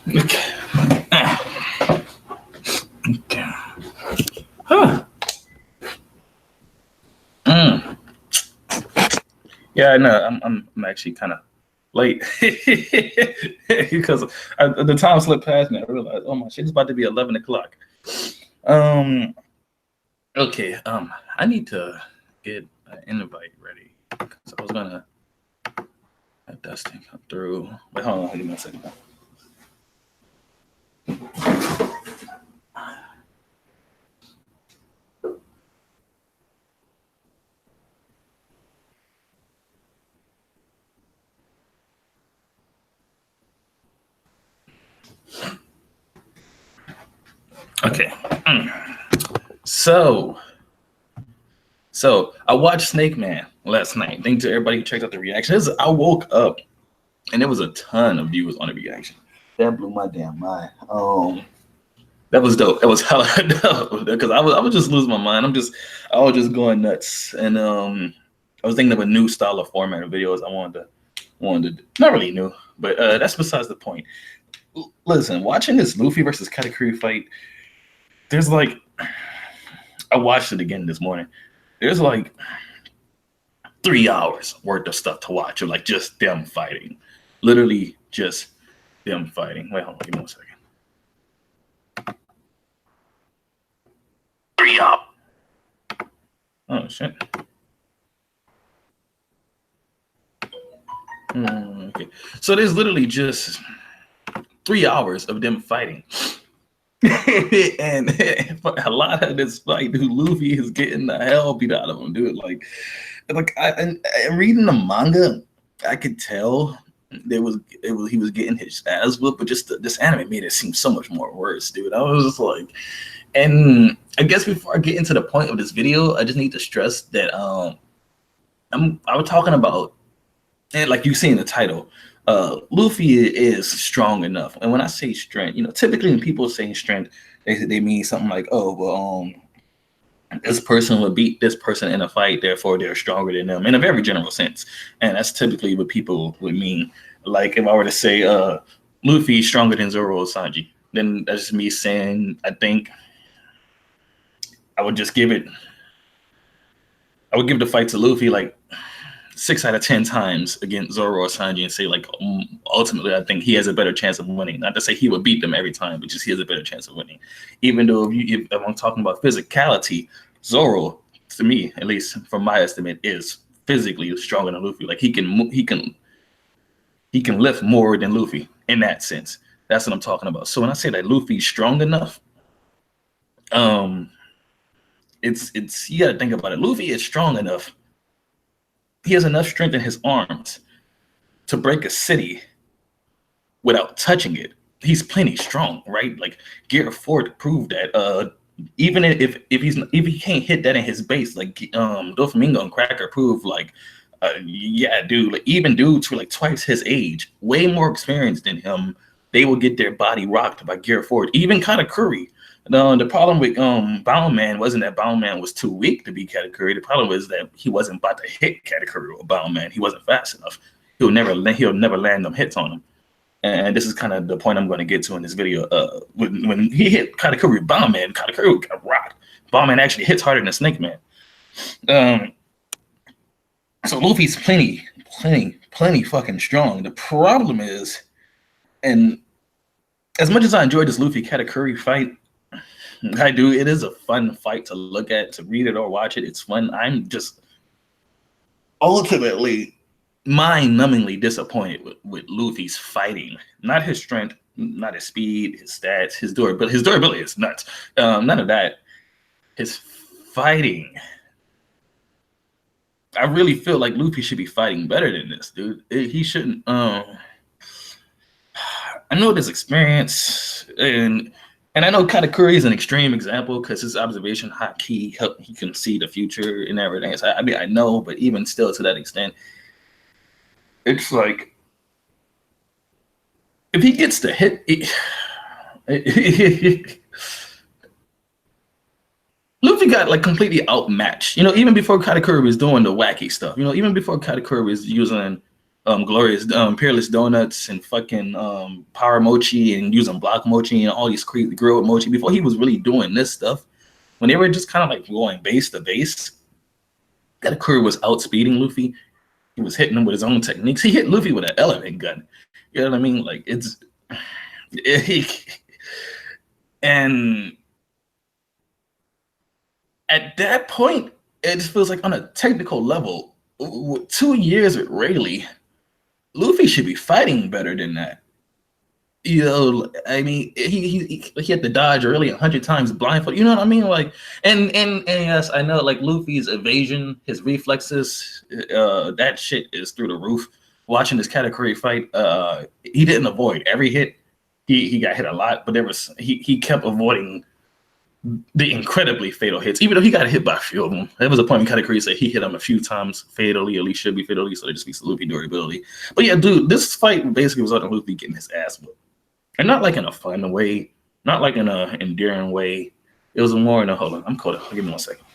Okay. Okay. Huh. Mm. Yeah, no, I'm actually kind of late because the time slipped past me. I realized, oh my shit, it's about to be 11 o'clock. Um. Okay. I need to get an invite ready because I was gonna have Dustin come through. Wait, hold on, give me a second. Okay. So I watched Snake Man last night. Thank to everybody who checked out the reactions. I woke up and there was a ton of viewers on the reaction. That blew my damn mind. That was dope. That was hella dope because I was just losing my mind. I was just going nuts, and I was thinking of a new style of format of videos. I wanted to not really new, but that's besides the point. Listen, watching this Luffy versus Katakuri fight, there's like, I watched it again this morning. There's like 3 hours worth of stuff to watch of like just them fighting, literally just them fighting. Wait, hold on, give me 1 second. 3 hours. Oh shit. Okay, so there's literally just 3 hours of them fighting. And a lot of this fight, dude, Luffy is getting the hell beat out of him, dude. Like I reading the manga, I could tell he was getting his ass whooped, but just this anime made it seem so much more worse, dude. I was just like, and I guess before I get into the point of this video, I just need to stress that I was talking about, and like you see in the title, Luffy is strong enough. And when I say strength, typically when people say strength, they mean something like, oh, well, this person would beat this person in a fight, therefore they're stronger than them, in a very general sense. And that's typically what people would mean. Like if I were to say Luffy's stronger than Zoro or Sanji, then that's just me saying I think I would give the fight to Luffy like 6 out of 10 times against Zoro or Sanji and say like ultimately I think he has a better chance of winning. Not to say he would beat them every time, but just he has a better chance of winning. Even though if I'm talking about physicality, Zoro, to me at least from my estimate, is physically stronger than Luffy. Like he can lift more than Luffy in that sense. That's what I'm talking about. So when I say that Luffy's strong enough, it's you got to think about it. Luffy is strong enough. He has enough strength in his arms to break a city without touching it. He's plenty strong, right? Like Garrett Ford proved that. Even if he can't hit that in his base, like Doflamingo and Cracker proved, like, yeah, dude, like even dudes who are like twice his age, way more experienced than him, they will get their body rocked by Garrett Ford. Even Katakuri. The problem with Boundman wasn't that Boundman was too weak to beat Katakuri. The problem was that he wasn't about to hit Katakuri or Boundman. He wasn't fast enough. He'll never land them hits on him. And this is kind of the point I'm going to get to in this video. When he hit Katakuri, Boundman, Katakuri got rocked. Boundman actually hits harder than Snake Man. So Luffy's plenty fucking strong. The problem is, and as much as I enjoyed this Luffy Katakuri fight, I do. It is a fun fight to look at, to read it or watch it. It's fun. I'm just ultimately mind-numbingly disappointed with Luffy's fighting. Not his strength, not his speed, his stats, his durability. His durability is nuts. None of that. His fighting. I really feel like Luffy should be fighting better than this, dude. He shouldn't. I know this experience, and I know Katakuri is an extreme example because his observation high key he can see the future and everything. So, I mean, I know, but even still, to that extent, it's like if he gets to Luffy Luffy got like completely outmatched. You know, even before Katakuri was doing the wacky stuff. You know, even before Katakuri was using glorious peerless donuts and fucking power mochi and using block mochi and all these crazy grilled mochi. Before he was really doing this stuff, when they were just kind of like going base to base, Katakuri was outspeeding Luffy. He was hitting him with his own techniques. He hit Luffy with an elephant gun. You know what I mean? Like and at that point, it just feels like on a technical level, with 2 years with Rayleigh, Luffy should be fighting better than that. You know, I mean, he had to dodge early 100 times blindfold. You know what I mean? Like, and yes, I know, like Luffy's evasion, his reflexes, that shit is through the roof. Watching this Katakuri fight, he didn't avoid every hit. He got hit a lot, but he kept avoiding the incredibly fatal hits, even though he got hit by a few of them. There was a point in Katakuri said he hit him a few times fatally, at least should be fatally, so that just speaks to Luffy durability. But yeah, dude, this fight basically was on Luffy getting his ass whooped. And not like in a fun way, not like in an endearing way. It was more in a, hold on, I'm cold. Give me 1 second.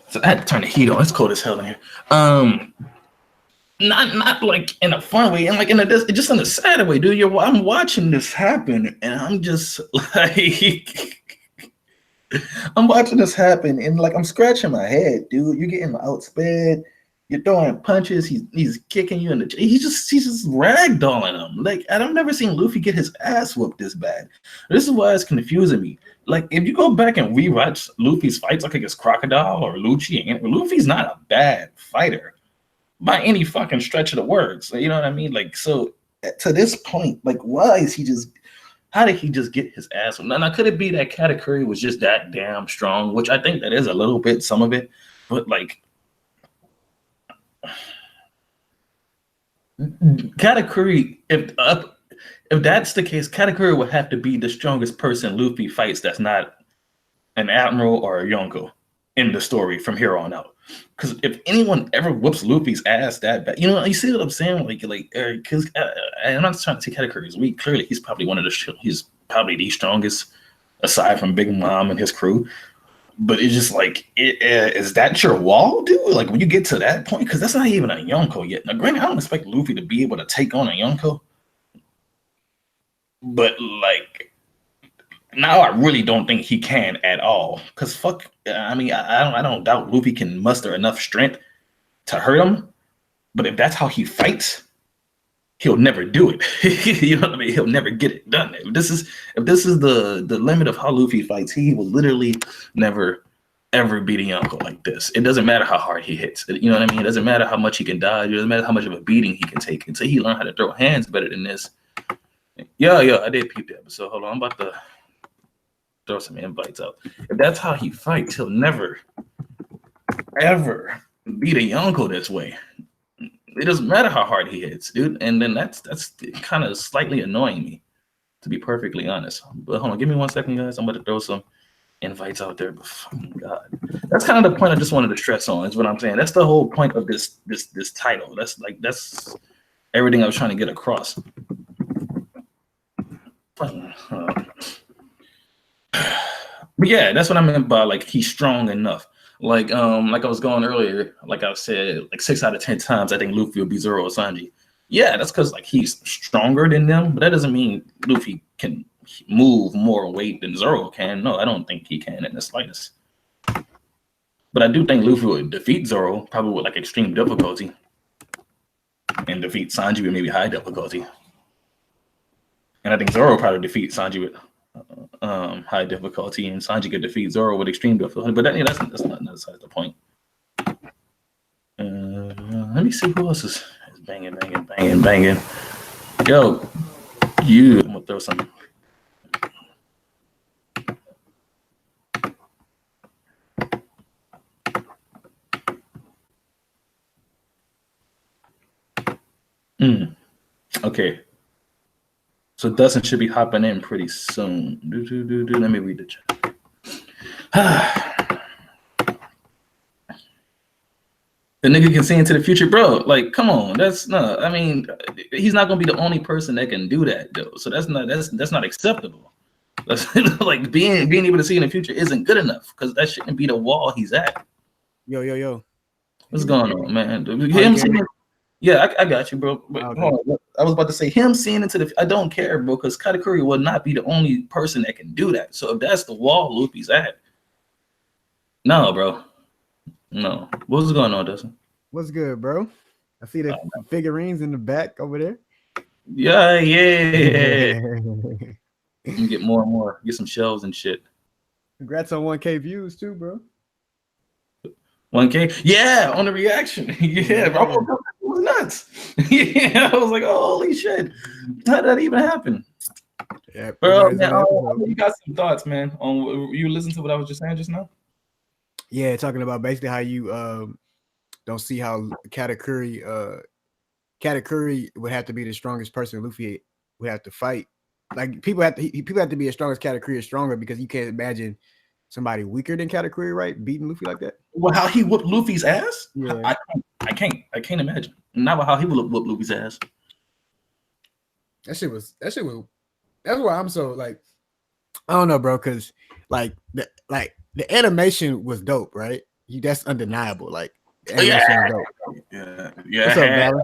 So I had to turn the heat on. It's cold as hell in here. Not like in a fun way, and like in a just in a sad way, dude. I'm watching this happen, and I'm just like, I'm watching this happen, and like I'm scratching my head, dude. You're getting outsped. You're throwing punches. He's kicking you in the. He's just ragdolling him. Like I've never seen Luffy get his ass whooped this bad. This is why it's confusing me. Like if you go back and rewatch Luffy's fights, like against Crocodile or Lucci, and Luffy's not a bad fighter by any fucking stretch of the words. You know what I mean? Like so to this point, like why is he just? How did he just get his ass? Now, could it be that Katakuri was just that damn strong? Which I think that is a little bit, some of it. But like, Katakuri, if that's the case, Katakuri would have to be the strongest person Luffy fights that's not an admiral or a Yonko in the story from here on out. Because if anyone ever whoops Luffy's ass that bad, you know, you see what I'm saying? Like, because I'm not trying to say Katakuri is weak. Clearly, he's probably he's probably the strongest aside from Big Mom and his crew. But it's just like, is that your wall, dude? Like when you get to that point, because that's not even a Yonko yet. Now, granted, I don't expect Luffy to be able to take on a Yonko, but like now I really don't think he can at all. Because fuck, I mean, I don't doubt Luffy can muster enough strength to hurt him. But if that's how he fights, he'll never do it. You know what I mean? He'll never get it done. If this is the limit of how Luffy fights, he will literally never ever beat a Yonko like this. It doesn't matter how hard he hits. You know what I mean? It doesn't matter how much he can dodge. It doesn't matter how much of a beating he can take until he learned how to throw hands better than this. Yeah, I did peep the episode. Hold on, I'm about to throw some invites out. If that's how he fights, he'll never ever beat a Yonko this way. It doesn't matter how hard he hits, dude. And then that's kind of slightly annoying me, to be perfectly honest. But hold on, give me 1 second, guys. I'm about to throw some invites out there. But fucking God, that's kind of the point I just wanted to stress on. Is what I'm saying. That's the whole point of this title. That's everything I was trying to get across. But yeah, that's what I meant by like he's strong enough. Like I was going earlier, like I said, like 6 out of 10 times I think Luffy will be Zoro or Sanji. Yeah, that's because like he's stronger than them, but that doesn't mean Luffy can move more weight than Zoro can. No, I don't think he can in the slightest. But I do think Luffy would defeat Zoro, probably with like extreme difficulty, and defeat Sanji with maybe high difficulty. And I think Zoro will probably defeat Sanji with high difficulty, and Sanji could defeat Zoro with extreme difficulty. But that's not necessarily the point. Let me see who else is banging. Yo, I'm gonna throw some. Okay. So Dustin should be hopping in pretty soon. Let me read the chat. The nigga can see into the future, bro. Like, come on, that's not. I mean, he's not gonna be the only person that can do that, though. So that's not acceptable. That's like being able to see in the future isn't good enough because that shouldn't be the wall he's at. Yo. What's going on, man? Oh, Yeah, I got you, bro. But okay. hold on. I was about to say him seeing into the. I don't care, bro, because Katakuri will not be the only person that can do that. So if that's the wall Luffy's at, no, bro, no. What's going on, Dustin? What's good, bro? I see the figurines in the back over there. Yeah. And get more and more. Get some shelves and shit. Congrats on 1K views too, bro. 1K? Yeah, on the reaction. Yeah, bro. It was nuts. Yeah, I was like, holy shit. How did that even happen? Yeah, bro, man, you got some thoughts, man, on you listen to what I was just saying just now? Yeah, talking about basically how you don't see how Katakuri would have to be the strongest person Luffy would have to fight. Like people have to be as strong as Katakuri is stronger because you can't imagine somebody weaker than Katakuri, right? Beating Luffy like that. Well, how he whooped Luffy's ass? Yeah. I can't imagine. Not how he would whoop Luffy's ass. That shit was that's why I'm so like, I don't know, bro, because the animation was dope, right? That's undeniable. Like the animation was dope. Yeah. What's up, Valor?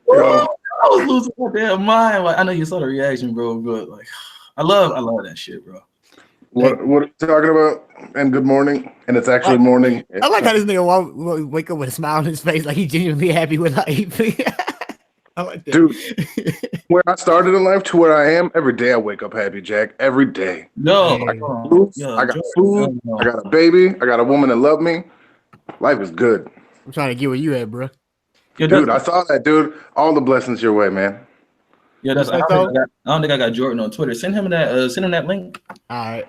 Yo, I was losing my damn mind. Like, I know you saw the reaction, bro, but like I love that shit, bro. What are you talking about? And good morning. And it's actually morning. I like how this nigga wake up with a smile on his face, like he's genuinely happy with life. I like that. Dude, where I started in life to where I am, every day I wake up happy, Jack. Every day. No, I got food. I got a baby. I got a woman that love me. Life is good. I'm trying to get where you at, bro. Dude, I saw that, dude. All the blessings your way, man. Yeah, that's. I don't think I got Jordan on Twitter. Send him that link. All right,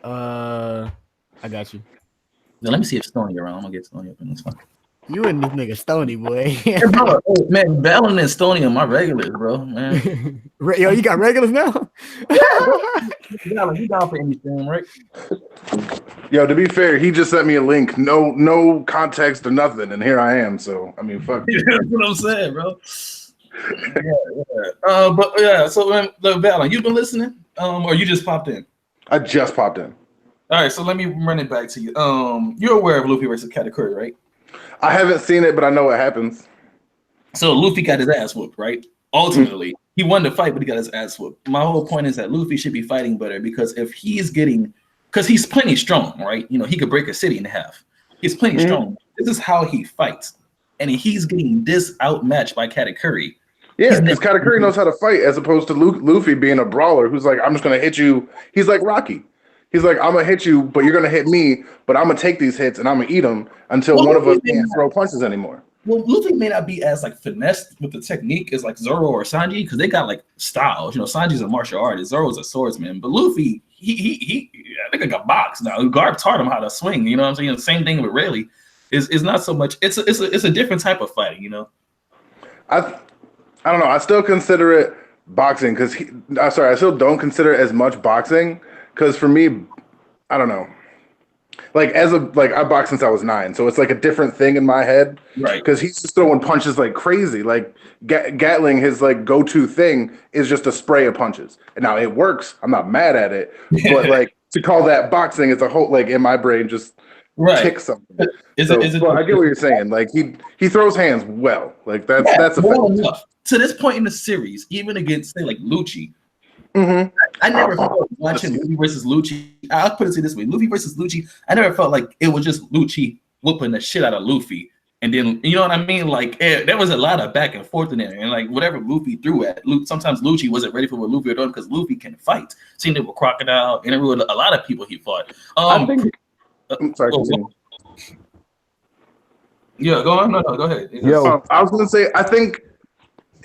I got you. Now, let me see if Stony around. I'm gonna get Stony up in this one. You and this nigga Stony, boy. Hey, bro, man, Valen and Stony are my regulars, bro. Man. Yo, you got regulars now? Yeah, you down for any stream, right? Yo, to be fair, he just sent me a link. No context or nothing, and here I am. So I mean, fuck. That's what I'm saying, bro. Yeah. But yeah, so Valen, you been listening? Or you just popped in? I just popped in. All right, so let me run it back to you. You're aware of Luffy versus Katakuri, right? I haven't seen it, but I know what happens. So Luffy got his ass whooped, right? Ultimately, he won the fight, but he got his ass whooped. My whole point is that Luffy should be fighting better because if he's because he's plenty strong, right? You know, he could break a city in half. He's plenty strong. This is how he fights. And he's getting this outmatched by Katakuri. Yeah, because Katakuri knows how to fight as opposed to Luffy being a brawler who's like, I'm just going to hit you. He's like Rocky. He's like, I'm going to hit you, but you're going to hit me, but I'm going to take these hits and I'm going to eat them until one of us can't throw punches anymore. Well, Luffy may not be as like finessed with the technique as like Zoro or Sanji because they got like styles. You know, Sanji's a martial artist, Zoro's a swordsman, but Luffy, I think got boxed now. Garp taught him how to swing. You know what I'm saying? The same thing with Rayleigh. Is not so much. It's a different type of fighting. You know. I don't know. I still consider it boxing because I still don't consider it as much boxing because for me, I don't know. Like I boxed since I was 9, so it's like a different thing in my head. Right. Because he's just throwing punches like crazy. Like Gatling, his like go-to thing is just a spray of punches. And now it works. I'm not mad at it, but like to call that boxing is a whole like in my brain just tick something. I get what you're saying. Like he throws hands well. Like that's a well enough. To this point in the series, even against say like Lucci. I never felt watching Luffy versus Lucci. I'll put it this way: Luffy versus Lucci. I never felt like it was just Lucci whooping the shit out of Luffy, and then you know what I mean. Like there was a lot of back and forth in there, and like whatever Luffy threw at, sometimes Lucci wasn't ready for what Luffy had done because Luffy can fight. Seen it with Crocodile, and a lot of people he fought. I think. Sorry. Yeah, go on. No, go ahead. I was gonna say I think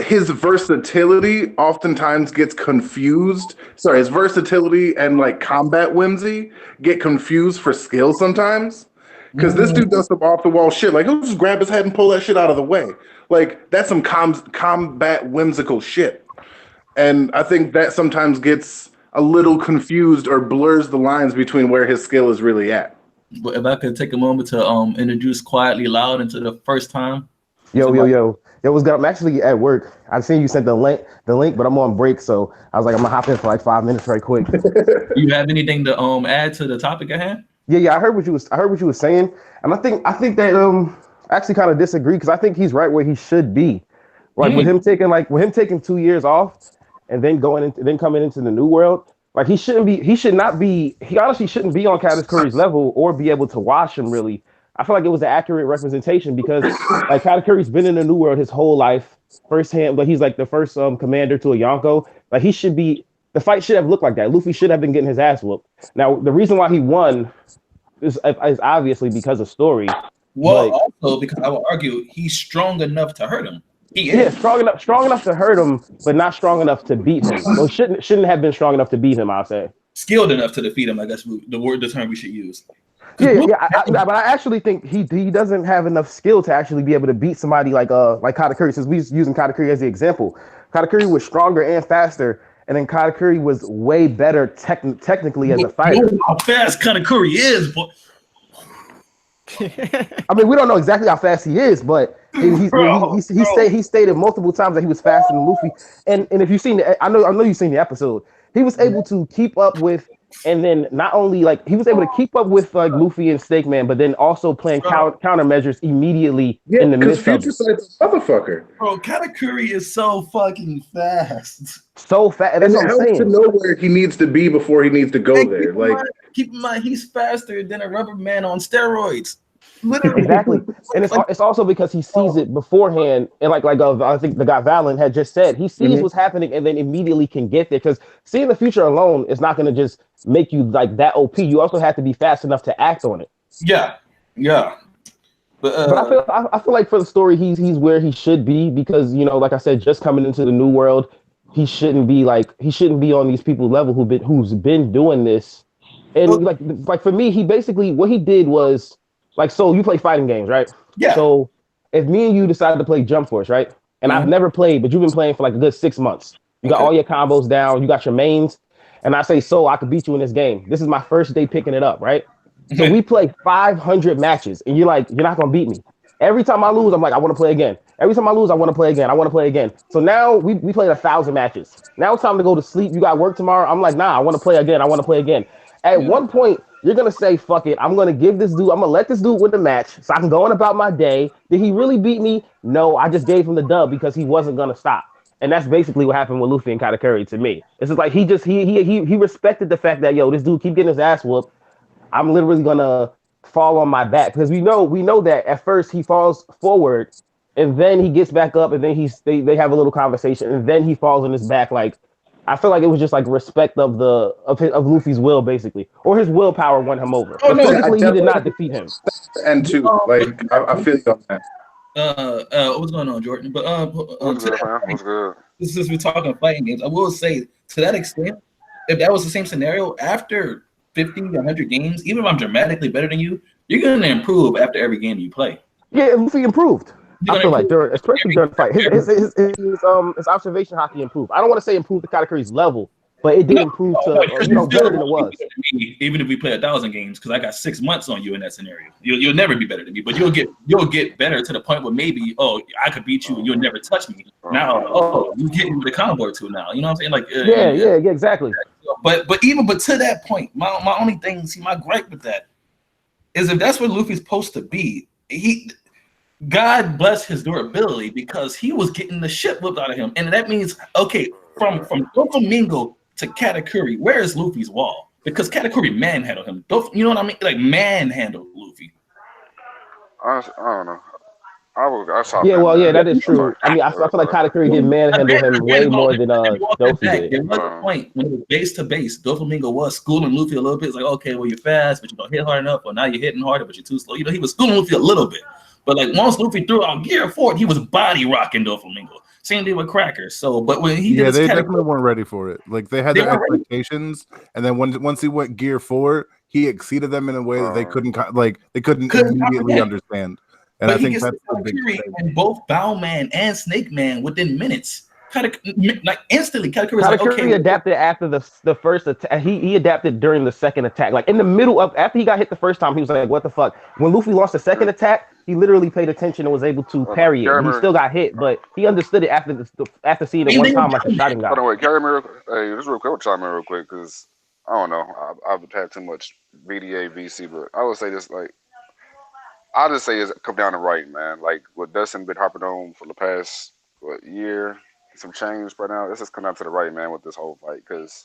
his versatility oftentimes gets confused. Sorry, his versatility and like combat whimsy get confused for skill sometimes. Because this dude does some off the wall shit. Like he'll just grab his head and pull that shit out of the way. Like that's some combat whimsical shit. And I think that sometimes gets a little confused or blurs the lines between where his skill is really at. But if I could take a moment to introduce Quietly Loud into the first time. Yo, what's good? I'm actually at work. I seen you sent the link, but I'm on break, so I was like, I'm gonna hop in for like 5 minutes, right quick. You have anything to add to the topic at hand? Yeah. I heard what you was saying, and I think that I actually kind of disagree because I think he's right where he should be. Like with him taking 2 years off and then coming into the new world. Like he honestly shouldn't be on Katakuri's level or be able to watch him really. I feel like it was an accurate representation because like Katakuri's been in the new world his whole life firsthand, but he's like the first commander to a Yonko. Like the fight should have looked like that. Luffy should have been getting his ass whooped. Now the reason why he won is obviously because of story. Well, also because I would argue he's strong enough to hurt him. Strong enough to hurt him, but not strong enough to beat him. Well, shouldn't have been strong enough to beat him, I'll say. Skilled enough to defeat him, I guess the term we should use. But I actually think he doesn't have enough skill to actually be able to beat somebody like Katakuri. Since we're using Katakuri as the example, Katakuri was stronger and faster, and then Katakuri was way better technically as a fighter. You know how fast Katakuri is, but I mean, we don't know exactly how fast he is, but he stated multiple times that he was faster than Luffy. And if you've seen I know you've seen the episode. He was able to keep up with, and then not only like he was able to keep up with like Luffy and Snake Man, but then also playing countermeasures immediately in the midst of it. Motherfucker. Bro, Katakuri is so fucking fast. So fast. That's what I'm saying. To know where he needs to be before he needs to go there. Keep in mind, he's faster than a rubber man on steroids. Literally. Exactly, and it's also because he sees it beforehand, and like I think the guy Valen had just said, he sees what's happening and then immediately can get there. Because seeing the future alone is not going to just make you like that OP. You also have to be fast enough to act on it. Yeah. But I feel like for the story, he's where he should be because like I said, just coming into the new world, he shouldn't be on these people's level who's been doing this, and like for me, he basically what he did was. Like, so you play fighting games, right? Yeah. So if me and you decided to play Jump Force, right? And I've never played, but you've been playing for like a good 6 months. You got all your combos down, you got your mains. And I say, so I could beat you in this game. This is my first day picking it up, right? So we play 500 matches and you're like, you're not going to beat me. Every time I lose, I'm like, I want to play again. Every time I lose, I want to play again. I want to play again. So now we played 1,000 matches. Now it's time to go to sleep. You got work tomorrow. I'm like, nah, I want to play again. I want to play again. At one point, you're going to say, fuck it. I'm going to give this dude, I'm going to let this dude win the match so I can go on about my day. Did he really beat me? No, I just gave him the dub because he wasn't going to stop. And that's basically what happened with Luffy and Katakuri to me. It's just like he respected the fact that, yo, this dude keep getting his ass whooped. I'm literally going to fall on my back because we know that at first he falls forward and then he gets back up and then they have a little conversation and then he falls on his back. Like, I feel like it was just like respect of Luffy's will, basically, or his willpower won him over. Oh, no, physically, he did not defeat him. And two, like I feel you on that. What's going on, Jordan? But What's good? Since we're talking fighting games, I will say to that extent, if that was the same scenario after 50, 100 games, even if I'm dramatically better than you, you're gonna improve after every game you play. Yeah, Luffy improved. I feel like especially during the fight, his observation hockey improved. I don't want to say improved to Katakuri's level, but it did improve to better than it was. Even if we play 1,000 games, because I got 6 months on you in that scenario, you'll never be better than me. But you'll get better to the point where maybe I could beat you and you'll never touch me. Now you getting the combo or two now. You know what I'm saying? Like yeah, exactly. But to that point, my only thing, my gripe with that is if that's what Luffy's supposed to be, God bless his durability because he was getting the shit whipped out of him. And that means, okay, from Doflamingo to Katakuri, where is Luffy's wall? Because Katakuri manhandled him. You know what I mean? Like, manhandled Luffy. I don't know. That is true. I mean, I feel like Katakuri did manhandle him way more than Doflamingo did. There was a point when it was base to base, Doflamingo was schooling Luffy a little bit. It's like, okay, well, you're fast, but you don't hit hard enough. Or now you're hitting harder, but you're too slow. He was schooling Luffy a little bit. But like once Luffy threw out Gear 4, he was body rocking Doflamingo. Same thing with Cracker. So, but when he did they definitely weren't ready for it. Like they had their expectations, and then once he went Gear 4, he exceeded them in a way that they couldn't immediately understand. And I think that's the big thing. And both Bowman and Snake Man within minutes. like instantly. Katakuri was like, okay. Adapted after the first attack. He adapted during the second attack. Like in the middle of after he got hit the first time, he was like, "What the fuck?" When Luffy lost the second attack, he literally paid attention and was able to parry it. He still got hit, but he understood it after seeing it one time like a shotgun guy. By the way, carry me. Hey, just real quick, chime in real quick because I don't know. I've had too much VDA, VC, but I would say this like. I'll just say it's come down to writing, man. Like what Dustin been harping on for the past year, some change right now. This is come down to the writing, man, with this whole fight. Because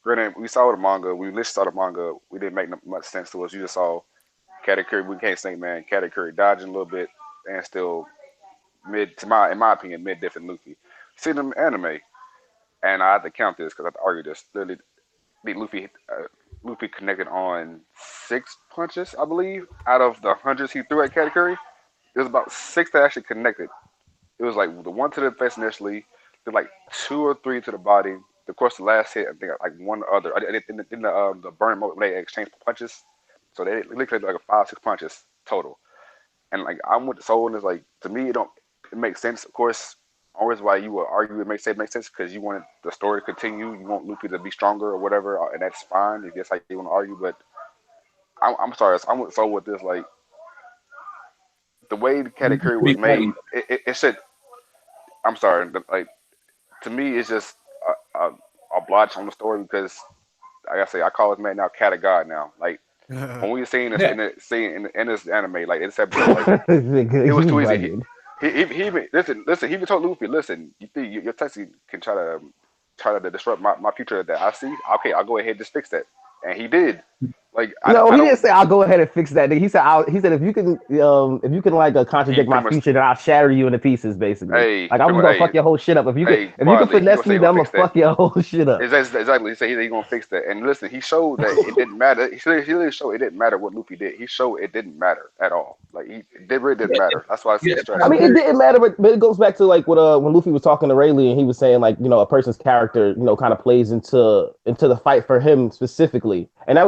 granted, we saw the manga, we literally saw the manga. We didn't make much sense to us. You just saw Katakuri. We can't say, man, Katakuri dodging a little bit and still in my opinion, mid diff and Luffy. See them anime, and I have to count this because I have to argue this. Literally, Luffy connected on 6 punches, I believe, out of the hundreds he threw at Katakuri. It was about 6 that actually connected. It was like the one to the face initially, then like 2 or 3 to the body. Of course, the last hit, I think like one other. Then the burn mode, they exchanged punches, so they literally like 5, 6 punches total. And like I'm with the soul, and it's like to me, it makes sense. Of course, always why you would argue it makes sense because you wanted the story to continue. You want Luffy to be stronger or whatever, and that's fine if that's how you want to argue. But I'm sorry, I'm with soul with this. Like the way the Katakuri was made, it should. I'm sorry, like to me, it's just a blotch on the story because, like I say, I call this man now Cat of God now. Like when we seen this in this anime, like it's like, it was too easy. He even listen. He even told Luffy, "Listen, you think your Tetsu can try to disrupt my future that I see? Okay, I'll go ahead and just fix that." And he did. Like he didn't say I'll go ahead and fix that. He said if you can like contradict my future, then I'll shatter you into pieces. Basically, hey, like I'm gonna fuck your whole shit up. If you can finesse me, then I'm gonna fuck your whole shit up. Exactly. He said he's gonna fix that. And listen, he showed that it didn't matter. He really showed it didn't matter what Luffy did. He showed it didn't matter at all. Like it really didn't matter. That's why I said I mean, it didn't matter, but it goes back to like what when Luffy was talking to Rayleigh and he was saying like a person's character kind of plays into the fight for him specifically, and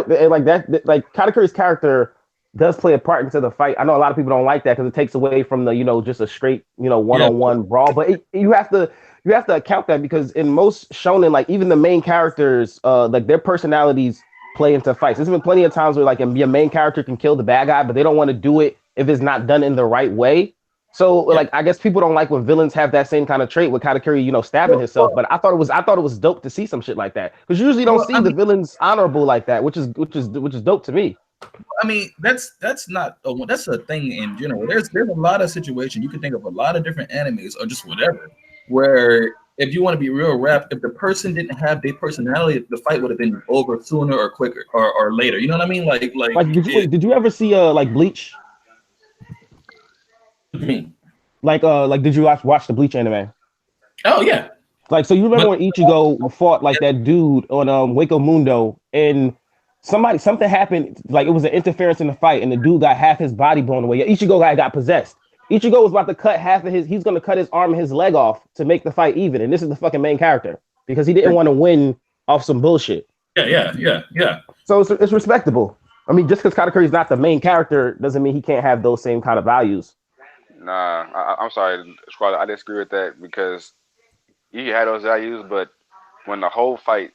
Katakuri's character does play a part into the fight. I know a lot of people don't like that because it takes away from the just a straight one-on-one brawl, but you have to account that because in most shonen, like even the main characters, like their personalities play into fights. There's been plenty of times where like your main character can kill the bad guy, but they don't want to do it if it's not done in the right way. So like I guess people don't like when villains have that same kind of trait with Katakuri, stabbing himself. But I thought it was dope to see some shit like that because you usually don't see the villains honorable like that, which is dope to me. I mean, that's a thing in general. There's a lot of situations you can think of, a lot of different animes or just whatever, where if you want to be real rap, if the person didn't have their personality, the fight would have been over sooner or quicker or later. You know what I mean? Like did you ever see like Bleach? Like did you watch the Bleach anime? Oh yeah. Like so you remember when Ichigo fought like that dude on Waco Mundo and something happened, like it was an interference in the fight and the dude got half his body blown away. Ichigo got possessed. Ichigo was about to cut he's gonna cut his arm and his leg off to make the fight even, and this is the fucking main character because he didn't want to win off some bullshit. Yeah. So it's respectable. I mean, just because Katakuri's not the main character doesn't mean he can't have those same kind of values. Nah, I'm sorry, Squad. I disagree with that because he had those values, but when the whole fight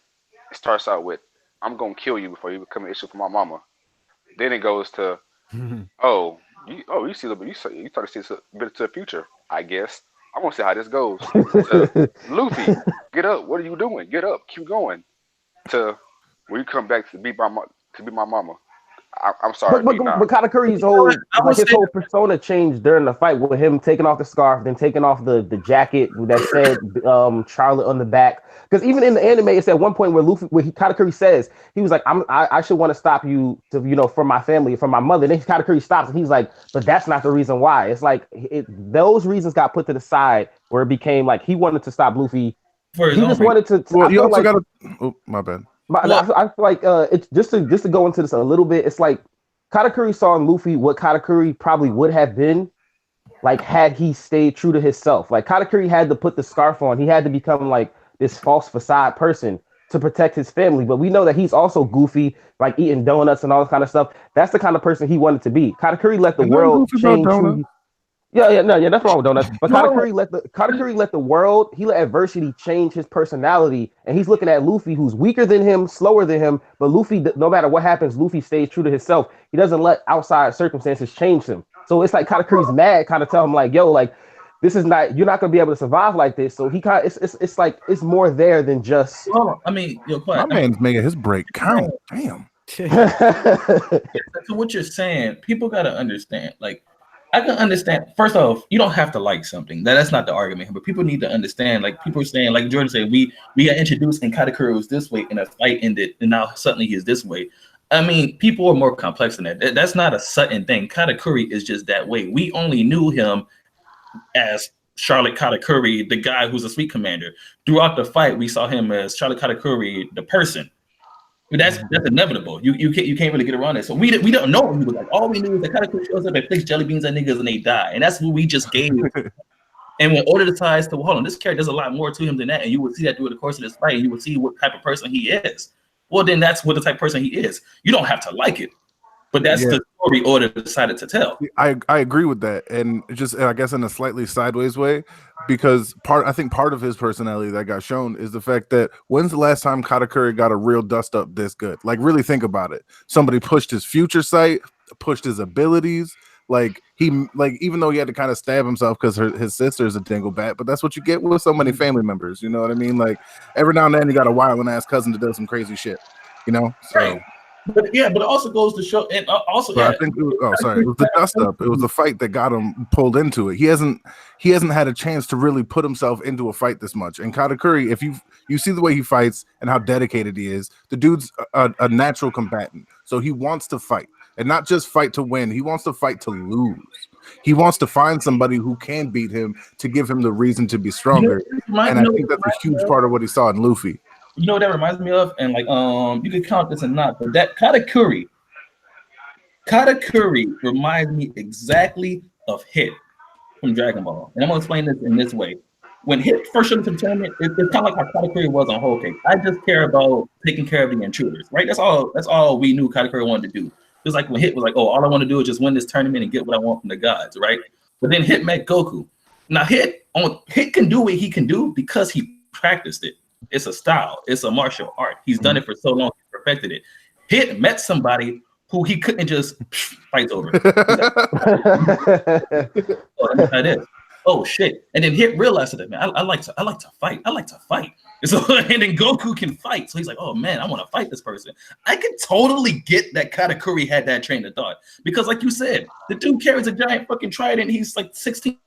starts out with "I'm gonna kill you before you become an issue for my mama," then it goes to you see you start to see a bit to the future. I guess I want to see how this goes. Luffy, get up! What are you doing? Get up! Keep going. To when you come back to be my mama. I'm sorry, but Katakuri's whole persona changed during the fight with him taking off the scarf, then taking off the jacket that said Charlotte on the back. Because even in the anime, it's at one point where Katakuri says he was like, I should want to stop you to for my family, for my mother. And then Katakuri stops and he's like, but that's not the reason why. It's like those reasons got put to the side where it became like he wanted to stop Luffy. He just wanted to. Well, you also got to. Oh, my bad. But I feel like it's just to go into this a little bit. It's like Katakuri saw in Luffy what Katakuri probably would have been like had he stayed true to himself. Like Katakuri had to put the scarf on. He had to become like this false facade person to protect his family. But we know that he's also goofy, like eating donuts and all this kind of stuff. That's the kind of person he wanted to be. Katakuri let the world change. Yeah, that's wrong with donuts. But No. Katakuri let the world, he let adversity change his personality, and he's looking at Luffy, who's weaker than him, slower than him. But Luffy, no matter what happens, Luffy stays true to himself. He doesn't let outside circumstances change him. So it's like Katakuri's mad, kind of tell him like, "Yo, like this is not, you're not gonna be able to survive like this." So he kind of, it's like it's more there than just. I mean, you're My quiet. man's making his break count. Damn. To what you're saying, people got to understand. Like, I can understand. First off, you don't have to like something. That's not the argument. But people need to understand. Like, people are saying, like Jordan said, we got introduced and Katakuri was this way, and a fight ended, and now suddenly he's this way. I mean, people are more complex than that. That's not a sudden thing. Katakuri is just that way. We only knew him as Charlotte Katakuri, the guy who's a sweet commander. Throughout the fight, we saw him as Charlotte Katakuri, the person. But that's inevitable. You can't really get around it. So we don't know what he was like. All we knew is that Katakuri shows up and flicks jelly beans at niggas and they die. And that's what we just gave. And when Oda decides to, hold on, this character, there's a lot more to him than that. And you will see that through the course of this fight. And you will see what type of person he is. Well, then that's what the type of person he is. You don't have to like it. But that's the story Oda decided to tell. I agree with that, and just I guess in a slightly sideways way, because I think part of his personality that got shown is the fact that when's the last time Katakuri got a real dust up this good? Like, really think about it. Somebody pushed his future sight, pushed his abilities. Like even though he had to kind of stab himself because his sister's a dinglebat, but that's what you get with so many family members. You know what I mean? Like every now and then you got a wilding ass cousin to do some crazy shit. You know? So. Right. But it also goes to show, and also, I think it was the dust up. It was the fight that got him pulled into it. He hasn't had a chance to really put himself into a fight this much. And Katakuri, if you see the way he fights and how dedicated he is, the dude's a natural combatant. So he wants to fight, and not just fight to win. He wants to fight to lose. He wants to find somebody who can beat him to give him the reason to be stronger. And I think that's a huge part of what he saw in Luffy. You know what that reminds me of? And like, you can count this or not, but that Katakuri reminds me exactly of Hit from Dragon Ball. And I'm gonna explain this in this way. When Hit first showed up to the tournament, it's kind of like how Katakuri was on Whole Cake. I just care about taking care of the intruders, right? That's all we knew Katakuri wanted to do. Just like when Hit was like, oh, all I want to do is just win this tournament and get what I want from the gods, right? But then Hit met Goku. Now Hit can do what he can do because he practiced it. It's a style. It's a martial art. He's done it for so long. He perfected it. Hit met somebody who he couldn't just fight over. That is. Oh shit! And then Hit realized that, man, I like to fight. I like to fight. And so and then Goku can fight. So he's like, oh man, I want to fight this person. I can totally get that Katakuri had that train of thought because, like you said, the dude carries a giant fucking trident. He's like 16.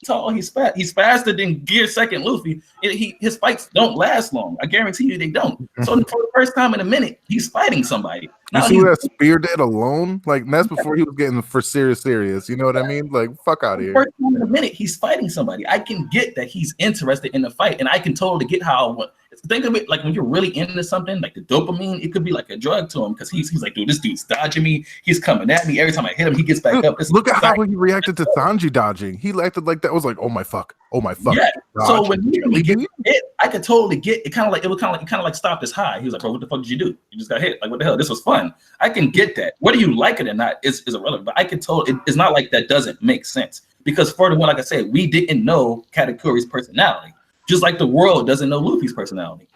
Tall, he's fat. He's faster than Gear Second Luffy. His fights don't last long. I guarantee you they don't. So for the first time in a minute, he's fighting somebody. You see that spear did alone? Like that's before he was getting for serious. You know what I mean? Like fuck out of here. First time in a minute, he's fighting somebody. I can get that he's interested in the fight, and I can totally get how. Think of it like when you're really into something, like the dopamine, it could be like a drug to him because he's like, dude, this dude's dodging me. He's coming at me. Every time I hit him, he gets back up. Look at how he reacted to Sanji dodging. He acted like that was like, oh my fuck. Yeah. Dodge. So when he get hit, I could totally get it. Kind of like stopped his high. He was like, bro, what the fuck did you do? You just got hit. Like what the hell? This was fun. I can get that. Whether you like it or not is irrelevant. But I can totally. It's not like that doesn't make sense because for the one, like I said, we didn't know Katakuri's personality, just like the world doesn't know Luffy's personality.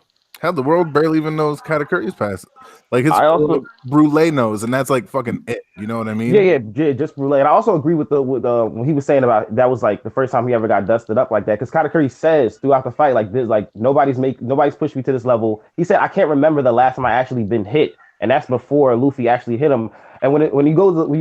Hell, the world barely even knows Katakuri's past. Like his Brulee knows, and that's like fucking it. You know what I mean? Yeah, just Brulee. And I also agree with when he was saying about that was like the first time he ever got dusted up like that. Because Katakuri says throughout the fight, like this, like nobody's pushed me to this level. He said, I can't remember the last time I actually been hit, and that's before Luffy actually hit him. And when you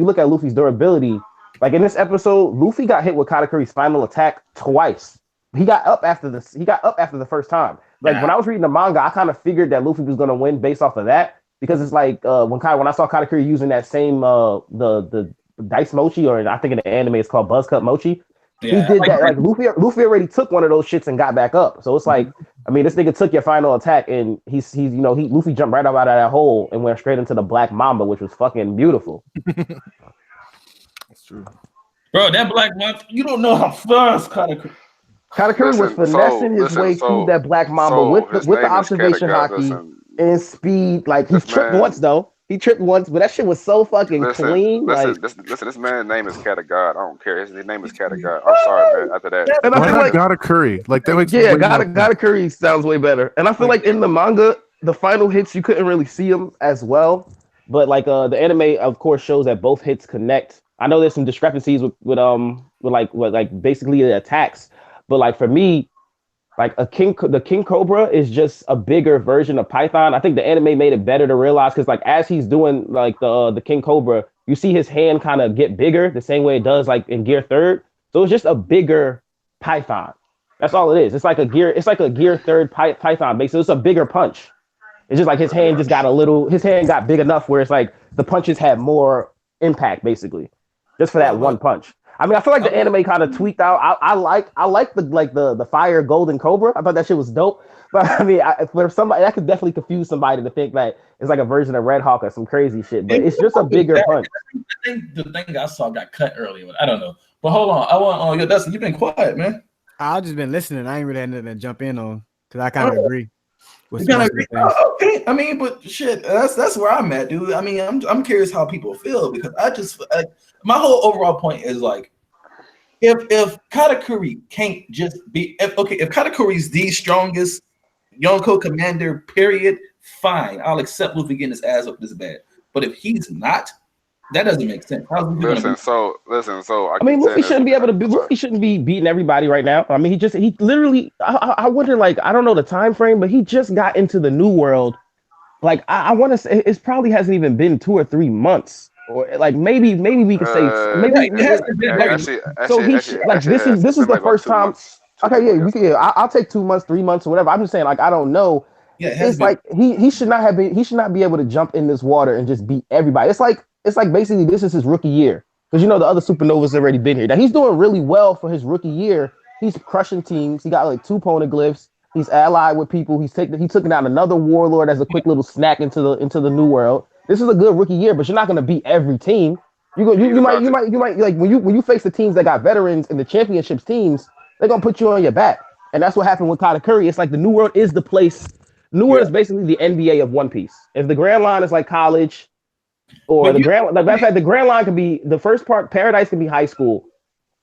look at Luffy's durability, like in this episode, Luffy got hit with Katakuri's final attack twice. He got up after the first time. Like when I was reading the manga, I kind of figured that Luffy was gonna win based off of that because it's like when I saw Katakuri using that same the dice mochi, or I think in the anime it's called Buzz Cut Mochi. Yeah, he did that. Like Luffy already took one of those shits and got back up. So it's like, I mean, this nigga took your final attack and Luffy jumped right up out of that hole and went straight into the Black Mamba, which was fucking beautiful. That's true, bro. That Black Mamba, you don't know how fast Katakuri was finessing his way through that Black Mamba with the observation hockey and speed. Like he tripped once though. He tripped once, but that shit was so fucking clean. Like, Listen. This man's name is Cat of God. I don't care. His name is Cat of God. I'm sorry, man. After that, and I Why feel not like Gotta Curry? Like that makes yeah, way more sense. Gotta Curry sounds way better. And I feel like in the manga, the final hits you couldn't really see them as well. But like the anime, of course, shows that both hits connect. I know there's some discrepancies with basically the attacks, but like for me, like the King Cobra is just a bigger version of Python. I think the anime made it better to realize because like as he's doing like the King Cobra, you see his hand kind of get bigger the same way it does like in Gear Third. So it's just a bigger Python. That's all it is. It's like a Gear Third Python base. So it's a bigger punch. It's just like his hand just got his hand got big enough where it's like the punches had more impact basically, just for that one punch. I mean, I feel like the anime kind of tweaked out. I like the fire golden cobra. I thought that shit was dope. But I mean, for somebody that could definitely confuse somebody to think that it's like a version of Red Hawk or some crazy shit. But it's just a bigger punch. I think the thing I saw got cut earlier. I don't know. But hold on, I want Dustin. You've been quiet, man. I've just been listening. I ain't really had nothing to jump in on because I kind of agree. You kind of agree? Okay. I mean, but shit, that's where I'm at, dude. I mean, I'm curious how people feel because I just my whole overall point is like, if Katakuri can't just be if Katakuri's the strongest Yonko commander, period, fine. I'll accept Luffy getting his ass up this bad. But if he's not, that doesn't make sense. How's Luffy listen. So I mean, Luffy shouldn't be able to be. Luffy shouldn't be beating everybody right now. I mean, he literally. I wonder, like, I don't know the time frame, but he just got into the new world. Like, I want to say it probably hasn't even been 2 or 3 months, or like maybe we could say maybe. This is the first time. Okay, I'll take 2 months, 3 months, or whatever. I'm just saying, like, I don't know. Yeah, it's like he should not have been. He should not be able to jump in this water and just beat everybody. It's like basically this is his rookie year because the other supernovas already been here. Now he's doing really well for his rookie year. He's crushing teams. He got like 2 poneglyphs. He's allied with people. He took out another warlord as a quick little snack into the new world. This is a good rookie year, but you're not going to beat every team. You might like when you face the teams that got veterans and the championships teams, they're gonna put you on your back, and that's what happened with Katakuri. It's like the new world is the place. New World is basically the NBA of One Piece. If the Grand Line is like college, or the Grand Line can be the first part. Paradise can be high school,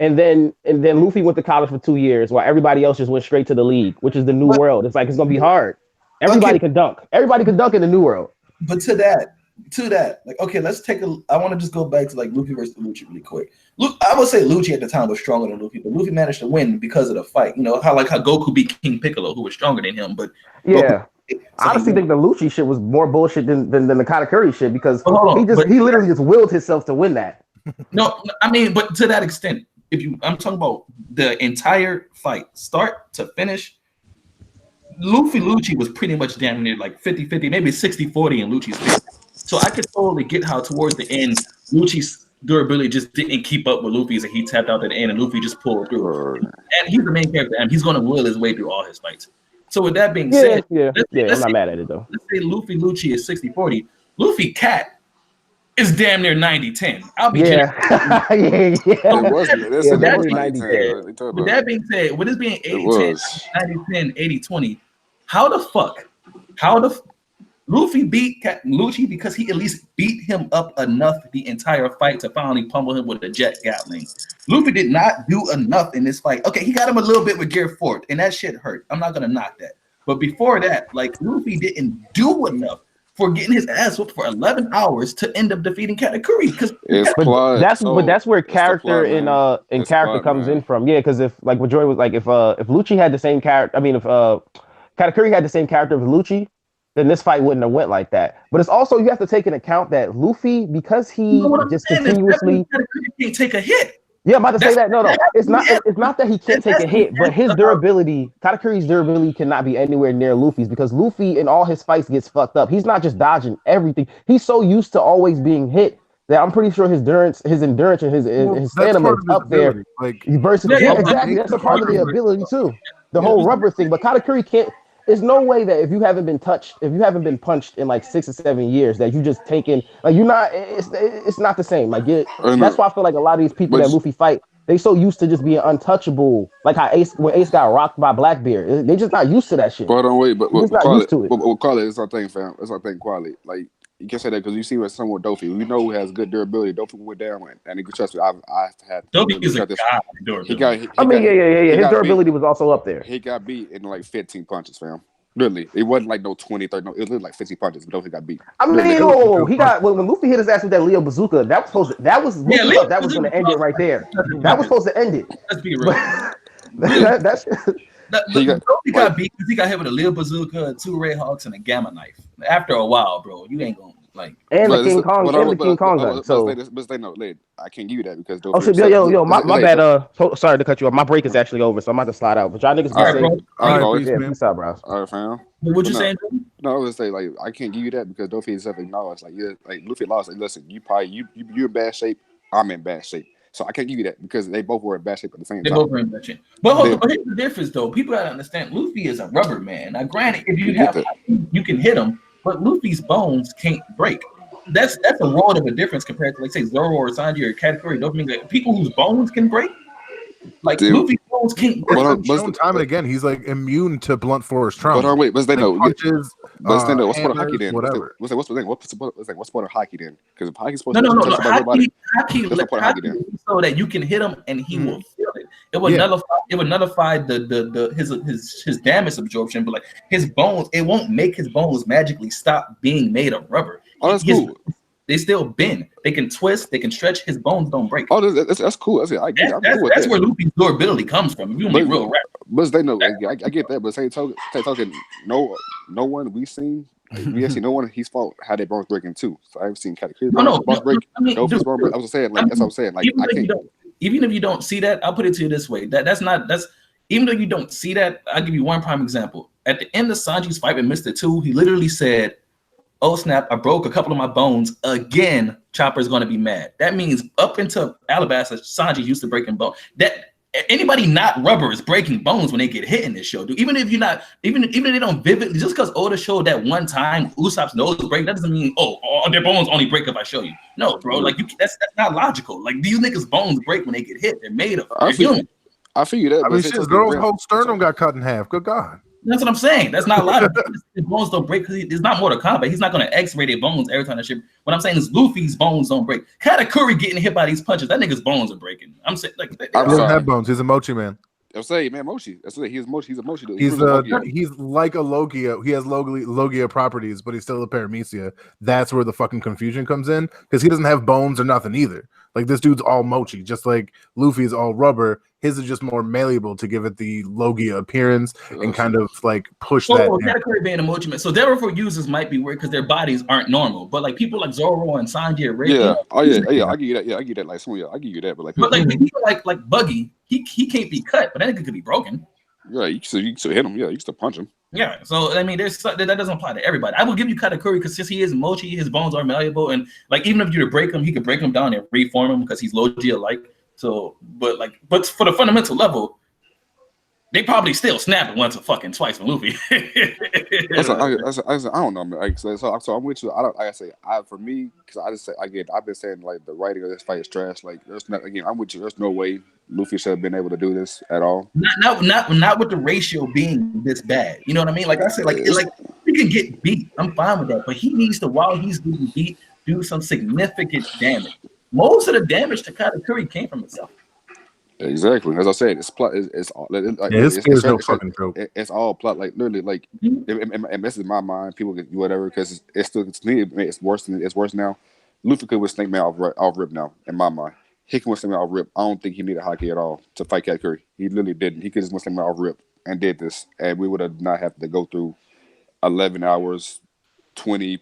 and then Luffy went to college for 2 years, while everybody else just went straight to the league, which is the New World. It's like it's gonna be hard. Everybody can dunk. Everybody can dunk in the New World. But to that, like, okay, let's take I want to just go back to like Luffy versus Lucci really quick. I would say Lucci at the time was stronger than Luffy, but Luffy managed to win because of the fight. You know how Goku beat King Piccolo, who was stronger than him, but yeah. I honestly think the Lucci shit was more bullshit than the Katakuri shit because he literally just willed himself to win that. No, I mean, but to that extent, I'm talking about the entire fight, start to finish, Lucci was pretty much damn near like 50-50, maybe 60-40 in Lucci's favor. So I could totally get how towards the end, Lucci's durability just didn't keep up with Luffy's and he tapped out at the end and Luffy just pulled through. And he's the main character and he's going to will his way through all his fights. So with that being said, I'm not mad at it though. Let's say Luffy Lucci is 60-40. Luffy Cat is damn near 90-10. I'll be yeah. It wasn't. With that being said, with this being 80-10, 90-10, 80-20, how the Luffy beat Lucci because he at least beat him up enough the entire fight to finally pummel him with a jet gatling. Luffy did not do enough in this fight. Okay, he got him a little bit with Gear 4, and that shit hurt. I'm not gonna knock that. But before that, like Luffy didn't do enough for getting his ass whooped for 11 hours to end up defeating Katakuri. That's where character in character comes in from. Yeah, because if like what Joy was like, if Lucci had the same character, I mean if Katakuri had the same character as Lucci, then this fight wouldn't have went like that. But it's also you have to take into account that Luffy, because he just continuously can't take a hit. Yeah, I'm about to say that. No, it's not. It's not that he can't take a hit, but his durability, Katakuri's durability, cannot be anywhere near Luffy's because Luffy in all his fights gets fucked up. He's not just dodging everything. He's so used to always being hit that I'm pretty sure his endurance, and his stamina is up there. Like versus exactly, that's a part of the ability too. The whole rubber thing, but Katakuri can't. There's no way that if you haven't been punched in like 6 or 7 years, that you just taking like you're not. It's not the same. Like that's why I feel like a lot of these people that Luffy fight, they so used to just being untouchable. Like how when Ace got rocked by Blackbeard, they just not used to that shit. But don't wait, but not used to it. But quality, it's our thing, fam. It's our thing, quality. Like You can say that because you see what someone with Dofi. We know who has good durability. Dofi went down, and you can trust me. I had Dofi is a trust this. god. He got. I mean, yeah. His got durability beat. was also up there. He got beat in like 15 punches, fam. Literally, it wasn't like no 20, 30. No, it was like 15 punches. But Dofi got beat. I mean, Literally. he got when Luffy hit his ass with that Leo bazooka. That was supposed to. That was Luffy thought that was going to end it right there. That was supposed to end it. Let's be real. That's. Dofi got beat because he got hit with a Leo bazooka, 2 Red Hawks, and a gamma knife. After a while, bro, you ain't gonna like. And the King Kong gun. So, but they know, I can't give you that because. Oh shit, yo, my bad. Sorry to cut you off. My break is actually over, so I'm about to slide out. But y'all niggas be safe. All right, peace out, bro. All right, fam. What you saying? No, I was say like I can't give you that because Dofi is acknowledged. Like like Luffy lost. Like listen, you're in bad shape. I'm in bad shape. So I can't give you that because they both were in bad shape at the same time. They both were in bad shape. But here's the difference, though. People gotta understand. Luffy is a rubber man. Now, granted, if you can hit him, but Luffy's bones can't break. That's a world of a difference compared to, like, say, Zoro or Sanji or Katakuri. Don't mean like people whose bones can break. Like Luffy's bones can't break. But shown time and again, he's like immune to blunt force trauma. But wait, but they know. Punches, but they know what's part of hockey then? Whatever. What's part of hockey then? Because if hockey's supposed no. to everybody, hockey so that you can hit him and he will feel it. It would nullify his damage absorption, but like his bones, it won't make his bones magically stop being made of rubber. Oh, that's cool. They still bend. They can twist. They can stretch. His bones don't break. Oh, that's cool. That's where Luffy's durability comes from. If you want to be real rap. But they know. I get that. But same token, no one we seen. We actually no one he's fault how they bones breaking too. So I haven't seen Katakuri bones break. Dofi's bones break. I was saying like that's what I'm saying. Like I can't. Even if you don't see that, I'll put it to you this way. That's even though you don't see that, I'll give you one prime example. At the end of Sanji's fight with Mr. 2, he literally said, "Oh snap, I broke a couple of my bones. Again, Chopper's gonna be mad." That means up until Alabasta, Sanji used to breaking bones. That anybody not rubber is breaking bones when they get hit in this show, dude. Even if they don't vividly, just because Oda showed that one time Usopp's nose break, that doesn't mean their bones only break if I show you. No, bro, like that's not logical. Like these niggas' bones break when they get hit. They're made of. They're human. I figure that. I mean, shit, Zoro's whole sternum got cut in half. Good God. That's what I'm saying. That's not logical. His bones don't break because it's not Mortal Kombat. He's not going to X-ray their bones every time that shit. What I'm saying is Luffy's bones don't break. Katakuri getting hit by these punches, that nigga's bones are breaking. I'm saying like he doesn't have bones. He's a mochi man. I'm saying, man, mochi. That's what he's mochi. He's a mochi dude. He's like a Logia. He has Logia properties, but he's still a Paramecia. That's where the fucking confusion comes in because he doesn't have bones or nothing either. Like this dude's all mochi, just like Luffy's all rubber. His is just more malleable to give it the Logia appearance and kind of like push that. Katakuri being a mochi man. So therefore, users might be weird because their bodies aren't normal. But like people like Zoro and Sanji are regular. Yeah. Oh yeah. I give you that. Yeah, I give you that. Like some. Yeah, I give you that. But people like Buggy, he can't be cut, but that nigga could be broken. Yeah, you can still hit him. Yeah, you can still punch him. Yeah, so I mean, that doesn't apply to everybody. I will give you Katakuri because since he is mochi, his bones are malleable, and like even if you were to break him, he could break them down and reform them because he's Logia-like. So, but for the fundamental level, they probably still snap it once or fucking twice from Luffy. I don't know, man. Like, so I'm with you. I don't. Like I say, for me, because I just say again, I've been saying like the writing of this fight is trash. Like, there's not. Again, I'm with you. There's no way Luffy should have been able to do this at all. Not with the ratio being this bad. You know what I mean? Like I said, like he can get beat. I'm fine with that, but he needs to, while he's getting beat, do some significant damage. Most of the damage to Katakuri came from himself. Exactly. As I said, it's plot. It's all. It's no fucking joke. It's all plot. Like literally, like it messes in my mind. People get whatever because it's still it's worse than it's worse now. Luffy could with Snake Man off rip now. In my mind, he can with Snake Man off rip. I don't think he needed hockey at all to fight Katakuri. He literally didn't. He could just with Snake Man off rip and did this, and we would have not have to go through 11 hours, 20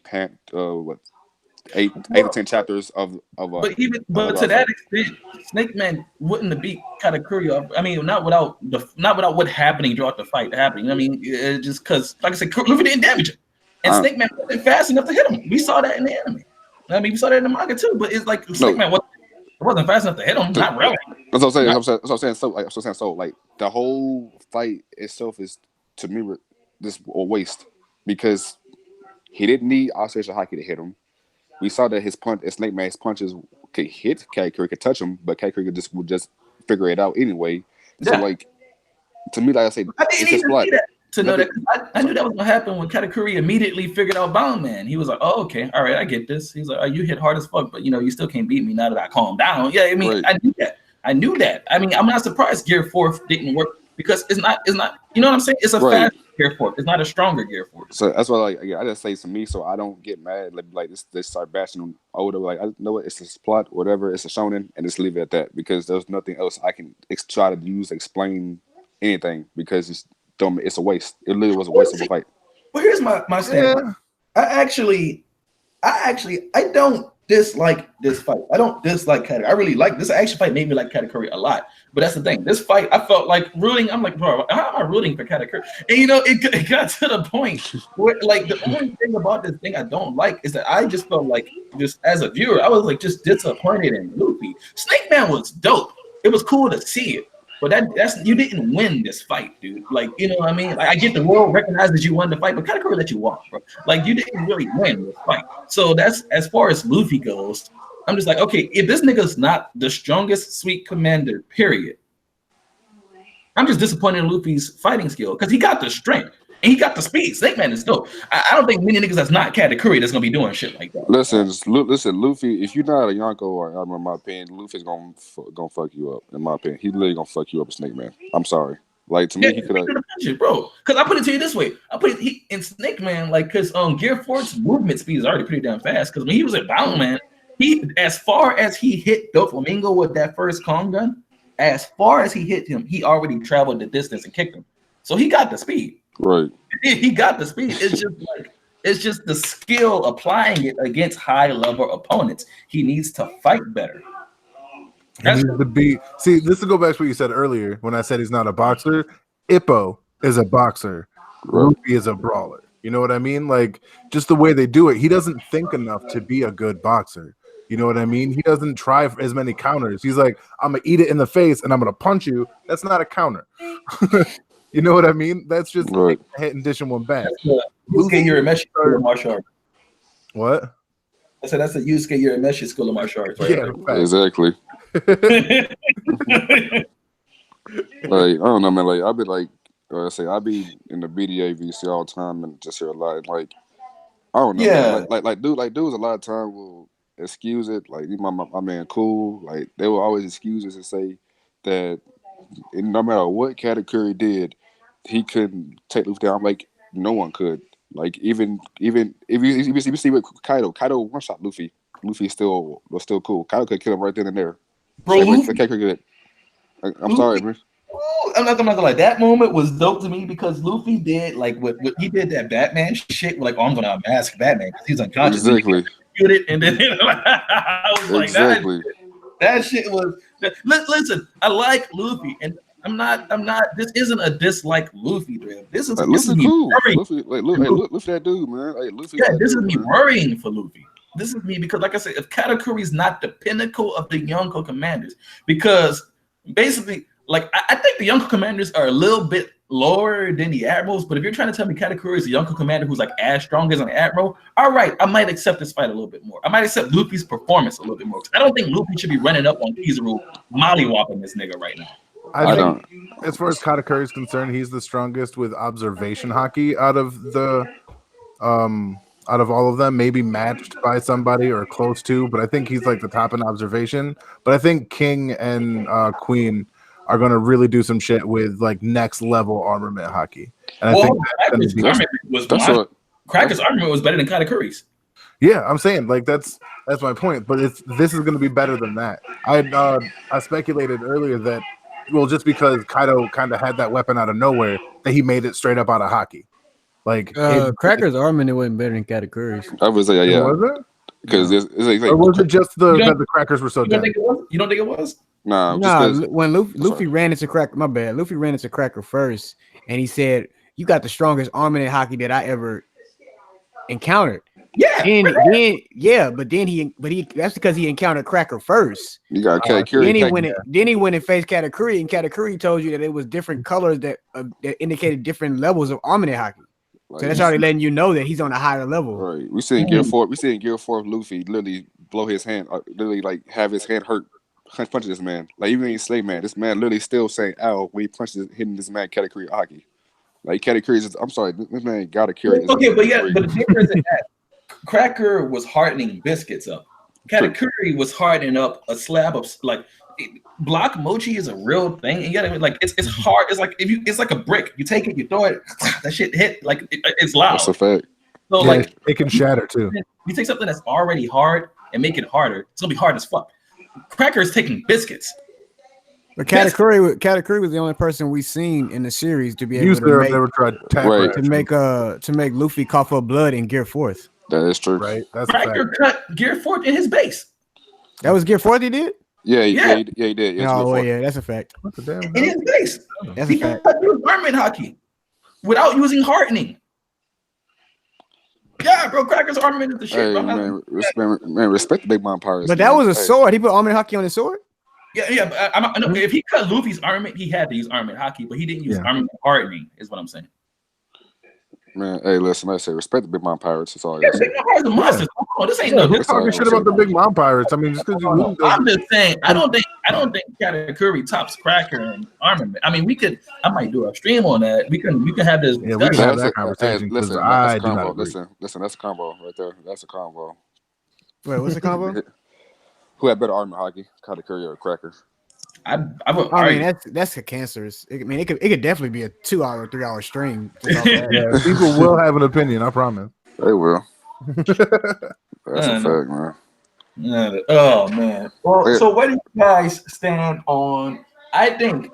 8 to 10 chapters of but to that extent, Snake Man wouldn't have beat Katakuri off. I mean, not without what happening throughout the fight happening. I mean, just because, like I said, Luffy didn't damage him, and Snake Man wasn't fast enough to hit him. We saw that in the anime. I mean, we saw that in the manga too. But it's like Snake Man wasn't fast enough to hit him. Not really. That's what I'm saying. So like the whole fight itself is to me just a waste because he didn't need Osage Haki to hit him. We saw that his Snake Man's punches could hit Katakuri, could touch him, but Katakuri would just figure it out anyway. So like, to me, like I said, it's just blood. to know that. I knew that was gonna happen when Katakuri immediately figured out Bound Man. He was like, "Oh, okay, all right, I get this." He's like, "Oh, you hit hard as fuck, but you still can't beat me now that I calmed down." Yeah, I mean, Right. I knew that. I knew that. I mean, I'm not surprised Gear 4 didn't work because it's not. You know what I'm saying? It's a Right. fast Gear 4. It's not a stronger Gear 4. So that's why, like, I just say to me, so I don't get mad. Like this start bashing them older. Like, I know what it's a plot, whatever. It's a shonen, and just leave it at that because there's nothing else I can try to use to explain anything because it's a waste. It literally was a waste of a fight. Well, here's my standpoint. I don't dislike this fight. I don't dislike Katakuri. I really like this. Actual fight made me like Katakuri a lot. But that's the thing. This fight, I felt like rooting. I'm like, bro, how am I rooting for Katakuri? And it got to the point where, like, the only thing about this thing I don't like is that I just felt like, just as a viewer, I was like just disappointed in Luffy. Snake Man was dope. It was cool to see it. But that's you didn't win this fight, dude. Like, you know what I mean? Like, I get the world recognized that you won the fight, but Katakuri let you walk, bro. Like, you didn't really win this fight. So that's as far as Luffy goes. I'm just like, okay, if this nigga's not the strongest sweet commander, period. I'm just disappointed in Luffy's fighting skill because he got the strength and he got the speed. Snake Man is dope. I don't think many niggas that's not Katakuri that's gonna be doing shit like that. Listen, Luffy. If you're not a Yonko or Armor, in my opinion, Luffy's gonna fuck you up. In my opinion, he's literally gonna fuck you up, Snake Man. I'm sorry. Like, to me, he could have, bro. Because I put it to you this way: I put it in Snake Man, like, because Gear 4's movement speed is already pretty damn fast. Because when he was at Bound Man, as far as he hit Doflamingo with that first Kong gun, as far as he hit him, he already traveled the distance and kicked him. So he got the speed. Right. He got the speed. It's just the skill applying it against high level opponents. He needs to fight better. He needs to be. See, this to go back to what you said earlier when I said he's not a boxer. Ippo is a boxer. Right. Luffy is a brawler. You know what I mean? Like, just the way they do it. He doesn't think enough to be a good boxer. You know what I mean? He doesn't try for as many counters. He's like, I'm going to eat it in the face and I'm going to punch you. That's not a counter. You know what I mean? That's just right. Hit and dish in one bang. Yusuke Urameshi school of martial arts. What? I said that's a Yusuke Urameshi school of martial arts. Right? Yeah, exactly. Like, I don't know, man. Like, I be in the BDA VC all the time and just hear a lot. Like, I don't know. Yeah. Man. Like dudes a lot of time will excuse it. Like, my man, cool. Like, they will always excuse it and say that no matter what Katakuri did, he couldn't take Luffy down. Like, no one could. Like, even if you see with Kaido one shot Luffy. Luffy was still cool. Kaido could kill him right then and there. Bro, I'm sorry, bro. I'm not gonna lie. That moment was dope to me because Luffy did like what he did that Batman shit. Like, oh, I'm gonna unmask Batman because he's unconscious. Exactly. And then I was like, exactly. That shit was. Listen, I like Luffy, and I'm not. This isn't a dislike Luffy, bro. This is Luffy cool. Luffy, Luffy that dude, man. Like, Luffy. Yeah, this is me worrying for Luffy. This is me because, like I said, if Katakuri's not the pinnacle of the Yonko commanders, because basically, like, I think the Yonko commanders are a little bit lower than the admirals. But if you're trying to tell me Katakuri is a Yonko commander who's like as strong as an admiral, all right, I might accept this fight a little bit more. I might accept Luffy's performance a little bit more. I don't think Luffy should be running up on Kizaru, mollywopping this nigga right now. I think, as far as Katakuri is concerned, he's the strongest with observation haki out of all of them, maybe matched by somebody or close to, but I think he's like the top in observation. But I think King and Queen are going to really do some shit with like next level armament haki. And I think Cracker's armament was better than Katakuri's. Yeah, I'm saying, like, that's my point. But this is going to be better than that. I speculated earlier that, well, just because Kaido kind of had that weapon out of nowhere, that he made it straight up out of haki. Like, Cracker's armament wasn't better than Katakuri's. I was like, yeah. Was it? Because it's like, or was it just the Crackers were so dead? You don't think it was? Nah, when Luffy ran into Cracker, my bad. Luffy ran into Cracker first, and he said, "You got the strongest armament haki that I ever encountered." Yeah, but that's because he encountered Cracker first. You got Katakuri. Then he went and faced Katakuri, and Katakuri told you that it was different colors that indicated different levels of armament haki. So that's already letting you know that he's on a higher level. Right. We see in Gear 4. We see in Gear 4 of Luffy literally blow his hand, literally like have his hand hurt, punch this man. Like, even in Slave Man, this man literally still saying "ow" when he punches hitting this man Katakuri haki. Like Katakuri, I'm sorry, this man Katakuri. Okay, but the difference is that Cracker was hardening biscuits up. Katakuri was hardening up a slab of like block mochi is a real thing, and you gotta like it's hard. It's like it's like a brick. You take it, you throw it, that shit hit like it's loud. That's a fact. So Yeah, like it can shatter too. You take something that's already hard and make it harder, it's gonna be hard as fuck. Cracker is taking biscuits. But Katakuri was the only person we've seen in the series to be able to make Luffy cough up blood in Gear 4th. That is true. Right. That's Cracker cut Gear 4th in his base. That was Gear 4th he did? Yeah, he did. Yeah, oh, well, yeah, that's a fact. What the damn? In his base. That's He cut through garment hockey without using hardening. Yeah, bro, Cracker's armament is the shit. Hey, man, respect the Big Mom Pirates. But that was a sword. He put armament hockey on his sword? Yeah. I know if he cut Luffy's armament, he had to use armament hockey, but he didn't use armament hardening, is what I'm saying. Man, hey, listen, I say respect the Big Mom Pirates. It's all. Yeah, Big Mom Pirates are monsters. Oh, this ain't no. We're talking shit about the Big Mom Pirates. I mean, just because you. I'm just saying. I don't think Katakuri tops Cracker and armament. I mean, I might do a stream on that. We can have this. Yeah, we can have that conversation. Listen, that's a combo. Listen, that's a combo right there. That's a combo. Wait, what's the combo? Who had better armament hockey, Katakuri or Cracker? I mean, that's a cancerous. I mean, it could definitely be a 2 hour, 3 hour stream. Yeah, people will have an opinion. I promise. They will. That's a fact, man. Oh man. Well, so where do you guys stand on? What I think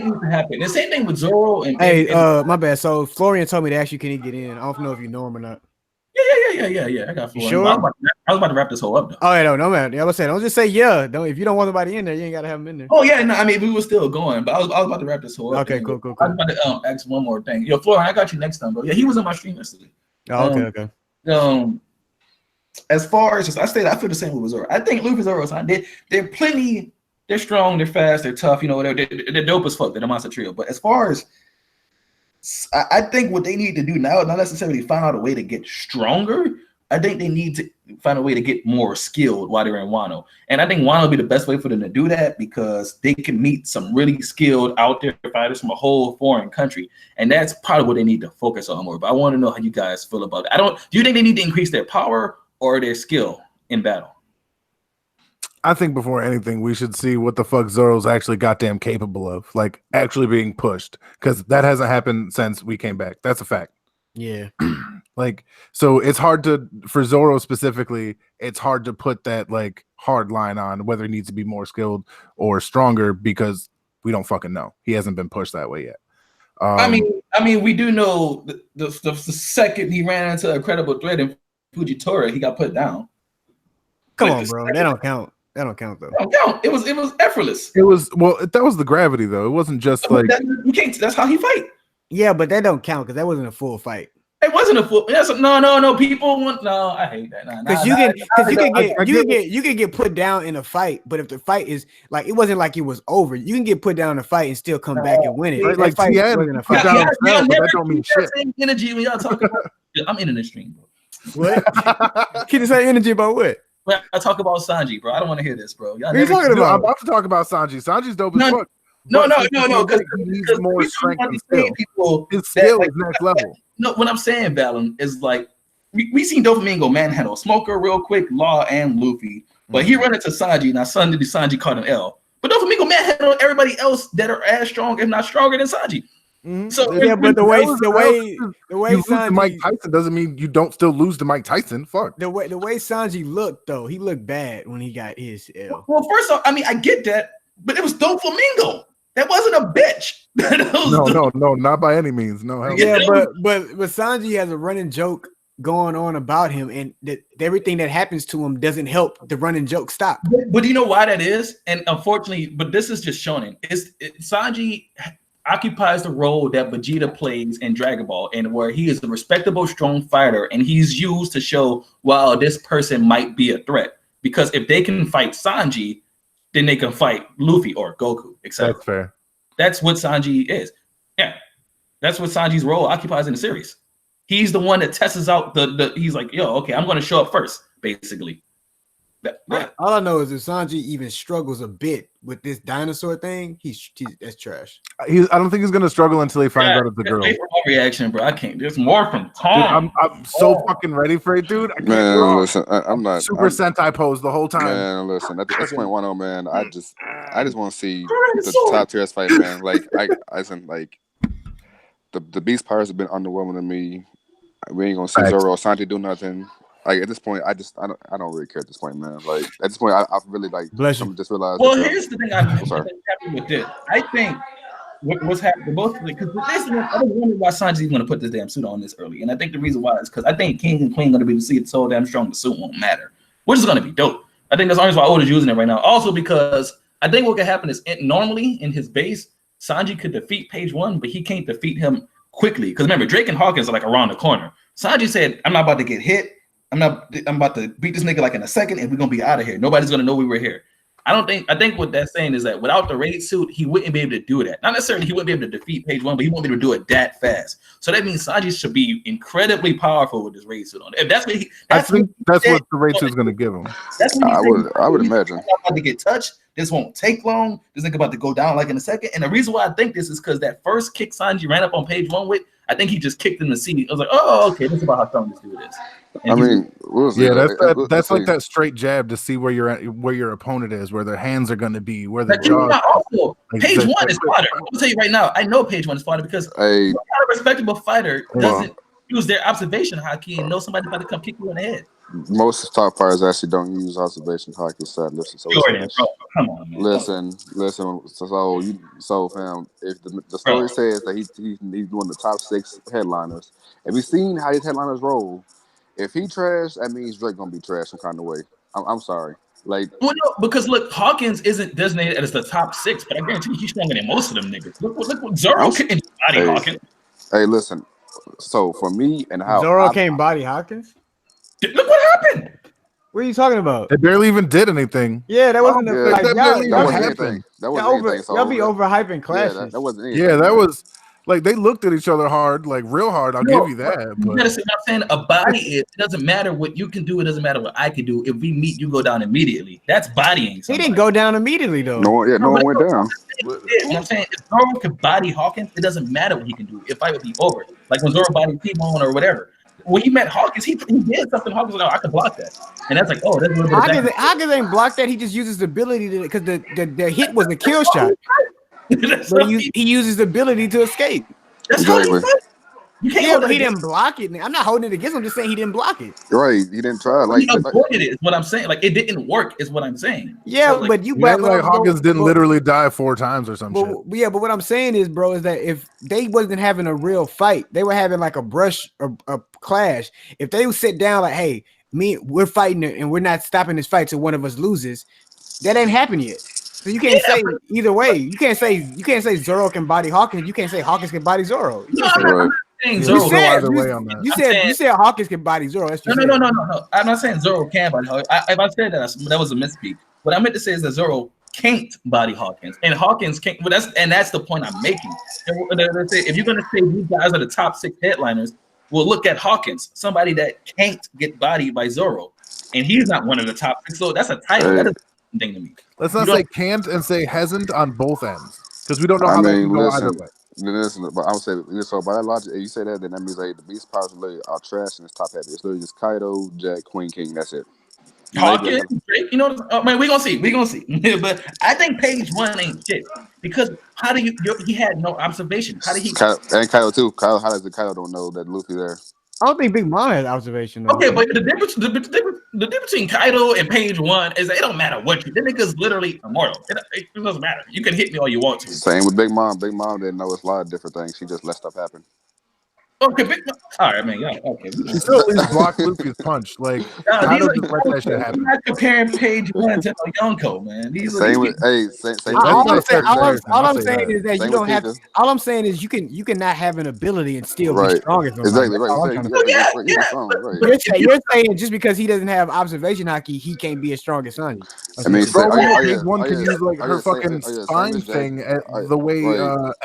needs to happen. The same thing with Zoro and. My bad. So Florian told me to ask you, can he get in? I don't know if you know him or not. Yeah. I got Florian. Sure? I was about to wrap this whole up though. Oh yeah, no man. I was saying, don't just say yeah. Don't if you don't want nobody in there, you ain't gotta have them in there. Oh yeah, no. I mean, we were still going, but I was about to wrap this whole up. Okay, cool. I was about to ask one more thing. Yo, Florian, I got you next time, bro. Yeah, he was on my stream yesterday. Oh, okay. As far as I feel the same with Zoro. I think Luffy Zoro, they're strong, they're fast, they're tough, you know, they're dope as fuck. They're the monster trio. But as far as I think what they need to do now, not necessarily find out a way to get stronger. I think they need to find a way to get more skilled while they're in Wano. And I think Wano will be the best way for them to do that because they can meet some really skilled out there fighters from a whole foreign country. And that's probably what they need to focus on more. But I want to know how you guys feel about it. Do you think they need to increase their power or their skill in battle? I think before anything, we should see what the fuck Zoro's actually goddamn capable of, like actually being pushed, because that hasn't happened since we came back. That's a fact. Yeah. Like, so it's hard for Zoro specifically, it's hard to put that like hard line on whether he needs to be more skilled or stronger because we don't fucking know. He hasn't been pushed that way yet. I mean, we do know the second he ran into a credible threat in Fujitora, he got put down. Come on, bro. That don't count. That don't count though. That don't count. It was effortless. It was that was the gravity though. It wasn't just like that's how he fight. Yeah, but that don't count because that wasn't a full fight. It wasn't a full. No. People want. No, I hate that. Because you can get put down in a fight, but if the fight is like it wasn't like it was over, you can get put down in a fight and still come back and win it. Right, like fight wasn't a fight. That don't mean shit. Energy when y'all talk about. I'm in the stream, bro. What? Can you say energy about what? Well, I talk about Sanji, bro. I don't want to hear this, bro. What are you talking about? I'm about to talk about Sanji. Sanji's dope as fuck. No. Because he needs more strength and skill. His skill is next level. No, what I'm saying, Valen, is like we seen Doflamingo manhandle Smoker real quick, Law and Luffy, but he run into Sanji. Now Sanji caught an L, but Doflamingo manhandle everybody else that are as strong, if not stronger than Sanji. Mm-hmm. So yeah, but the way you lose to Mike Tyson doesn't mean you don't still lose to Mike Tyson. Fuck. The way Sanji looked though, he looked bad when he got his L. Well, first off, I mean I get that, but it was Doflamingo. That wasn't a bitch. No, not by any means. No, hell yeah, but Sanji has a running joke going on about him, and that everything that happens to him doesn't help the running joke stop. But do you know why that is? And unfortunately, but this is just shonen. Sanji occupies the role that Vegeta plays in Dragon Ball, and where he is a respectable, strong fighter, and he's used to show, wow, this person might be a threat. Because if they can fight Sanji, then they can fight Luffy or Goku, etc. That's fair. That's what Sanji is. Yeah. That's what Sanji's role occupies in the series. He's the one that tests out he's like, yo, okay, I'm going to show up first, basically. All I know is if Sanji even struggles a bit with this dinosaur thing, he's that's trash. I don't think he's gonna struggle until he finds out it's a girl. Wait for my reaction, bro. I can't. There's more from Dude, Tom. I'm so fucking ready for it, dude. I can't Man, listen, I'm not super Sentai pose the whole time. Man, listen, at this point, 1-0, man. I just want to see the top tier fight, man. Like the Beast Pirates have been underwhelming to me. We ain't gonna see Zoro or Sanji do nothing. Like at this point, I don't really care at this point, man. Like at this point, I really like. I'm just realized. Well, here's the thing. I'm happy with this. I think what's happening mostly because I don't wonder why Sanji's even going to put this damn suit on this early, and I think the reason why is because I think King and Queen going to be to see it so damn strong the suit won't matter, which is going to be dope. I think that's the only reason why Oda's using it right now. Also because I think what could happen is normally in his base, Sanji could defeat Page One, but he can't defeat him quickly because remember Drake and Hawkins are like around the corner. Sanji said, "I'm not about to get hit. I'm about to beat this nigga like in a second, and we're gonna be out of here. Nobody's gonna know we were here." I think what that's saying is that without the raid suit, he wouldn't be able to do that. Not necessarily he wouldn't be able to defeat Page One, but he won't be able to do it that fast. So that means Sanji should be incredibly powerful with this raid suit on. If that's what that's what the raid suit is gonna give him. That's what I would imagine. About to get touched. This won't take long. This nigga about to go down like in a second. And the reason why I think this is because that first kick Sanji ran up on Page One with, I think he just kicked in the seat. I was like, oh, okay, this is about how strong this dude is. And that's like that straight jab to see where your opponent is, where their hands are going to be, where their jaw. Also, Page One is fodder. I'm gonna tell you right now. I know Page One is fodder because a respectable fighter doesn't use their observation hockey and know somebody's about to come kick you in the head. Most top fighters actually don't use observation hockey. So listen, come on, man. Listen. So fam, if the story says that he's one of the top 6 headliners, and we've seen how these headliners roll. If he trash, that means Drake gonna be trash some kind of way. I'm sorry. Like, well, no, because look, Hawkins isn't designated as the top 6, but I guarantee you he's stronger than most of them niggas. Look what Zoro couldn't body Hawkins. Hey, listen. So for me and how Zoro can't body Hawkins. Look what happened. What are you talking about? They barely even did anything. Yeah, that wasn't that wasn't anything. Y'all be overhyping clashes. Yeah, that wasn't anything. Yeah, that was like they looked at each other hard, like real hard. I'll give you that. You gotta see what I'm saying. A body is. It doesn't matter what you can do. It doesn't matter what I can do. If we meet, you go down immediately. That's bodying. He didn't go down immediately though. No one went down. You know what I'm saying? If Zoro could body Hawkins, it doesn't matter what he can do. If fight would be over. Like when Zoro bodied T-Bone or whatever. When he met Hawkins, he did something. Hawkins was like, I can block that. And that's like, oh, that's a little bit Hawkins ain't blocked that. He just uses the ability to, because the hit was a kill shot. But he uses the ability to escape. That's how he but he didn't block it. I'm not holding it against him. I'm just saying he didn't block it. Right, he didn't try. Like he avoided it. Is what I'm saying. Like it didn't work. Is what I'm saying. Yeah, so, but like Hawkins didn't literally die 4 times or something. Yeah, but what I'm saying is, bro, is that if they wasn't having a real fight, they were having like a brush or a clash. If they would sit down, like, hey, we're fighting and we're not stopping this fight till one of us loses, that ain't happened yet. So you can't say either way. You can't say Zoro can body Hawkins. You can't say Hawkins can body Zoro. You said Hawkins can body Zoro. No. I'm not saying Zoro can body Hawkins. If I said that was a misspeak. What I meant to say is that Zoro can't body Hawkins, and Hawkins can't. Well, that's the point I'm making. If you're gonna say these guys are the top 6 headliners, well, look at Hawkins, somebody that can't get bodied by Zoro, and he's not one of the top 6. So that's a title. That is a thing to me. Let's not say can't and say hasn't on both ends because we don't know how they can go either way. Listen, but I would say so. By that logic, if you say that, then that means like the Beast Powers are trash and it's top heavy. It's literally just Kaido, Jack, Queen, King. That's it. Hawkins, you know, man, we gonna see. But I think Page One ain't shit because how do he had no observation? How did he? And Kaido too. How does the Kaido don't know that Luffy there? I don't think Big Mom has observation. Though. Okay, but the difference between Kaido and Page One is that it don't matter what you. That nigga's literally immortal. It doesn't matter. You can hit me all you want to. Same with Big Mom. Big Mom didn't know it's a lot of different things. She just let stuff happen. Okay, all right, man. Yeah, okay. He still at least blocked Luffy's punch. Like, how does let that shit happen? I'm not comparing Page One to Yonko, man. All I'm saying is that you don't have. All I'm saying is you can not have an ability and still be strong as exactly right. You're saying just because he doesn't have observation hockey, he can't be as strong as Sonny. I mean, one can use like her fucking spine thing the way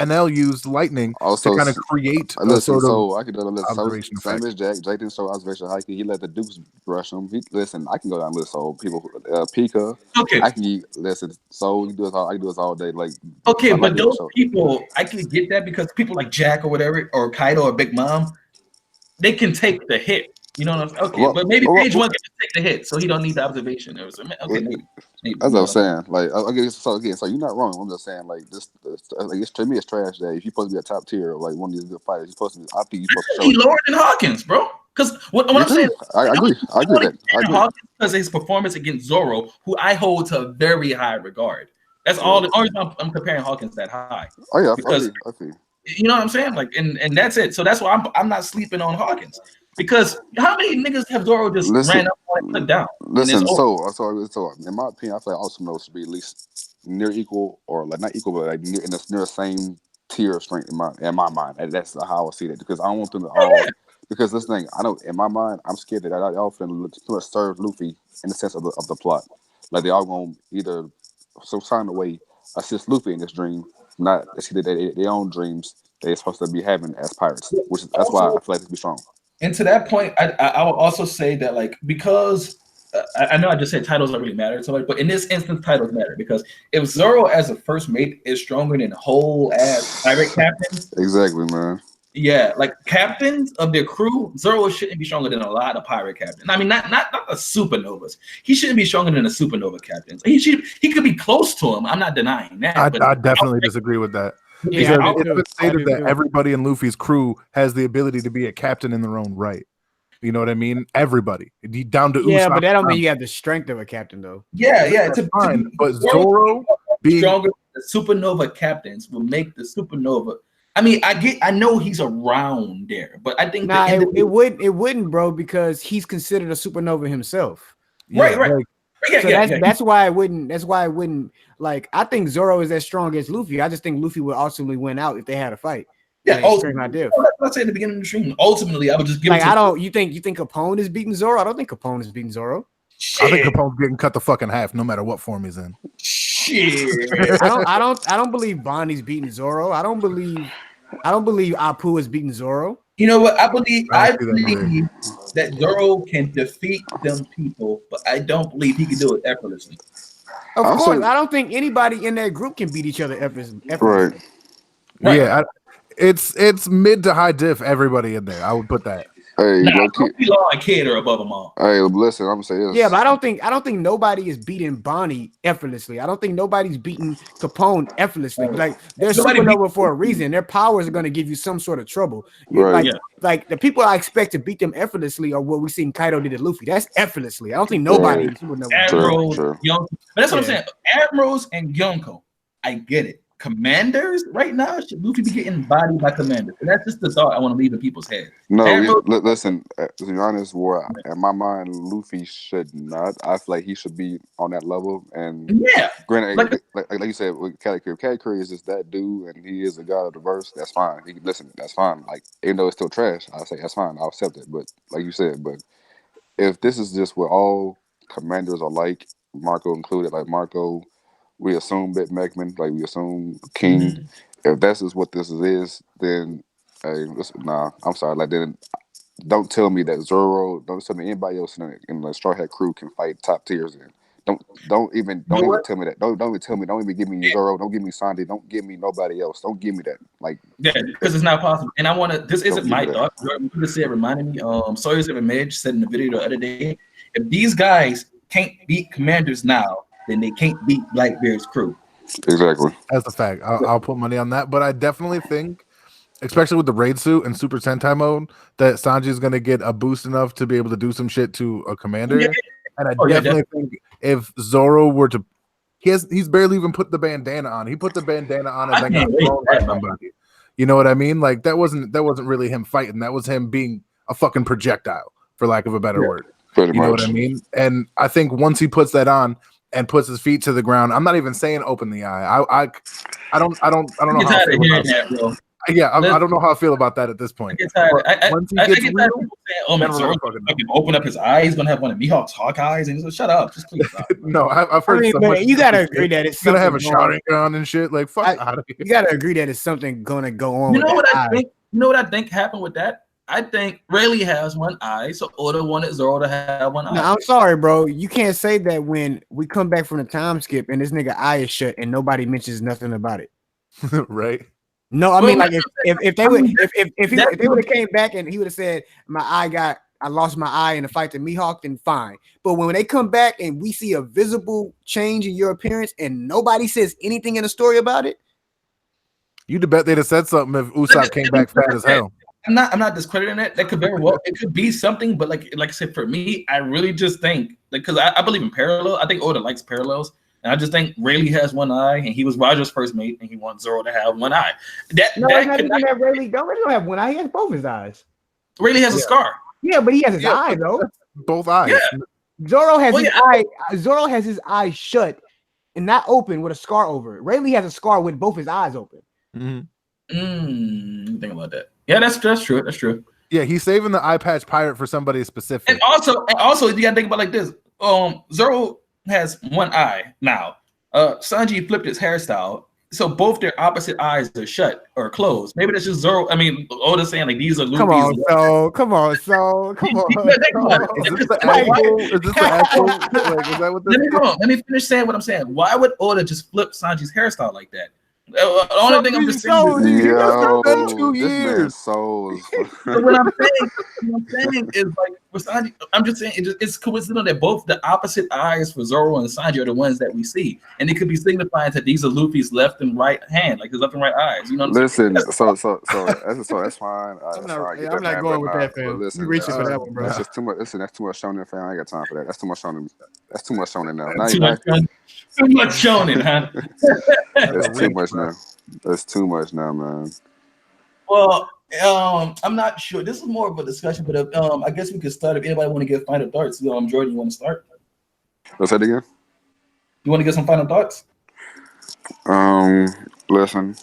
NL used lightning to kind of create a sort of So I could do a list. So Observation same effect. as Jack. Jake didn't show observation high. He let the Dukes brush him. Listen, I can go down the list. So people, Pika. Okay. I can listen. So you can do this all. I can do this all day. Like Okay, I but like those so, people, I can get that because people like Jack or whatever, or Kaido or Big Mom, they can take the hit. You know what I'm saying? Okay, well, but maybe well, Page One can just take the hit, so he don't need the observation. Okay, maybe. That's what I'm saying. Like, okay, so again, so you're not wrong. I'm just saying, like, like, it's to me, it's trash that if you're supposed to be a top tier, like one of these good fighters, you're supposed to be. I think you're supposed to show He it. lower than Hawkins, bro. Because what Me I'm saying, too. I agree. I agree with that. I agree. Hawkins because of his performance against Zoro, who I hold to a very high regard. That's all. The only reason I'm comparing Hawkins that high. Oh yeah, Because I see. you know what I'm saying? Like, and that's it. So that's why I'm not sleeping on Hawkins. Because how many niggas have Zoro just ran up on and put down? Listen, so in my opinion, I feel like all some of those should be at least near equal or like not equal, but like near the same tier of strength in my mind. And that's how I see that because I don't want them to all. Because this thing, I know in my mind, I'm scared that I often serve Luffy in the sense of the plot. Like they all gonna either some kind of way assist Luffy in this dream, not see that their own dreams they're supposed to be having as pirates. That's why I feel like it's be strong. And to that point, I will also say that like because I know I just said titles don't really matter so much, but in this instance, titles matter because if Zoro as a first mate is stronger than whole ass pirate captains, exactly, man. Yeah, like captains of their crew, Zoro shouldn't be stronger than a lot of pirate captains. I mean, not the supernovas. He shouldn't be stronger than the supernova captains. He could be close to him. I'm not denying that. I definitely disagree with that. Yeah, Because it's been stated that too. everybody in Luffy's crew has the ability to be a captain in their own right. You know what I mean? Everybody down to Yeah, Usopp but that don't down. mean you have the strength of a captain, though. Yeah, That's fine. But Zoro being stronger than the supernova captains will make the supernova. I mean, I know he's around there, but I think it wouldn't, bro, because he's considered a supernova himself. Right. Like, so that's why it wouldn't. That's why it wouldn't. Like, I think Zoro is as strong as Luffy. I just think Luffy would ultimately win out if they had a fight. Yeah, ultimately. Let's say at the beginning of the stream. Ultimately, I would just give. Like, you think Capone is beating Zoro? I don't think Capone is beating Zoro. Shit. I think Capone's getting cut the fucking half, no matter what form he's in. Shit. I don't believe Bonnie's beating Zoro. I don't believe Apu is beating Zoro. You know what? I believe that Zoro can defeat them people, but I don't believe he can do it effortlessly. Of course, I don't think anybody in that group can beat each other effortlessly. Right. Yeah, it's mid to high diff. Everybody in there, I would put that. Hey, Law and Kid are above them all. Hey, listen, I'm gonna say this. Yeah, but I don't think nobody is beating Bonnie effortlessly. I don't think nobody's beating Capone effortlessly. Like, they're supernova for a reason. Their powers are going to give you some sort of trouble. Like the people I expect to beat them effortlessly are what we seen Kaido did to Luffy. That's effortlessly. I don't think nobody is supernova. Admirals, Yonko. But that's what I'm saying. Admirals and Yonko, I get it. Commanders right now, should Luffy be getting bodied by commanders? And that's just the thought I want to leave in people's heads. No, listen. To be honest, in my mind, Luffy should not. I feel like he should be on that level. And granted, like you said, with Katakuri is just that dude, and he is a god of the verse. That's fine. That's fine. Like, even though it's still trash, I'll say that's fine. I'll accept it. But like you said, if this is just what all commanders are like, Marco included, like Marco. We assume Bit Mekman, like we assume King. Mm-hmm. If that's just what this is, then I'm sorry. Like, then don't tell me that Zoro, don't tell me anybody else in the Straw Hat crew can fight top tiers. Then don't even tell me that. Don't even tell me. Don't even give me Zoro. Don't give me Sandy. Don't give me nobody else. Don't give me that. Like, because it's not possible. And I want to. This isn't my thought. You just said reminded me. Sawyer's Image said in the video the other day, if these guys can't beat commanders now, then they can't beat Blackbeard's crew. Exactly. That's a fact. I'll put money on that. But I definitely think, especially with the raid suit and Super Sentai mode, that Sanji is going to get a boost enough to be able to do some shit to a commander. Yeah. And I definitely think if Zoro were to, he's barely even put the bandana on. He put the bandana on and then got thrown by somebody. You know what I mean? Like, that wasn't really him fighting. That was him being a fucking projectile, for lack of a better word. Pretty you know much. What I mean? And I think once he puts that on and puts his feet to the ground, I'm not even saying open the eye. I don't know how I feel about that, bro. Yeah, I don't know how I feel about that at this point. I get tired. Once he gets real, oh my God, open up his eyes. He's gonna have one of Mihawk's hawk eyes, and he's like, "Shut up, just please stop." No, I've heard. You gotta agree that it's gonna have a shouting gun and shit. Like, fuck out of here. You gotta agree that it's something gonna go on. You know what I think? You know what I think happened with that? I think Rayleigh has one eye, so Oda wanted Zoro to have one eye. No, I'm sorry, bro. You can't say that when we come back from the time skip and this nigga eye is shut and nobody mentions nothing about it. Right? No, I Well, mean like if they would I mean, if they would have came back and he would have said I lost my eye in the fight to Mihawk, then fine. But when they come back and we see a visible change in your appearance and nobody says anything in the story about it, You'd bet they'd have said something if Usopp came back fat as hell. I'm not discrediting it. That could very well, it could be something, but like I said, for me, I really just think because I believe in parallel. I think Oda likes parallels, and I just think Rayleigh has one eye, and he was Roger's first mate, and he wants Zoro to have one eye. That Rayleigh don't have one eye. He has both his eyes. Rayleigh has a scar. Yeah, but he has his eye though. Both eyes. Yeah. Zoro has his eye. Zoro has his eyes shut and not open with a scar over it. Rayleigh has a scar with both his eyes open. Think about that. Yeah, that's true. That's true. Yeah, he's saving the eye patch pirate for somebody specific. And also, you gotta think about it like this. Zoro has one eye now. Sanji flipped his hairstyle, so both their opposite eyes are shut or closed. Maybe that's just Zoro. I mean, Oda's saying like these are Luffy's. Come on. Is this the actual? Is that what this is? Let me finish saying what I'm saying. Why would Oda just flip Sanji's hairstyle like that? The only thing I'm just saying Yo, 2 this years. man's soul. but what I'm saying is like with Sanji, I'm just saying it's coincidental that both the opposite eyes for Zoro and Sanji are the ones that we see, and it could be signifying that these are Luffy's left and right hand, like his left and right eyes. You know what I'm Listen, saying? so that's fine. I'm not going with that, fam. Listen, You reaching for that one, bro. That's just too much. Listen, that's too much shonen, fam. I ain't got time for that. That's too much shonen. That's too much shonen now. Too much shonen, huh? That's too much now. That's too much now, man. Well, I'm not sure. This is more of a discussion, but I guess we could start. If anybody want to get final thoughts, Jordan, you want to start? Let's say it again. You want to get some final thoughts? Listen,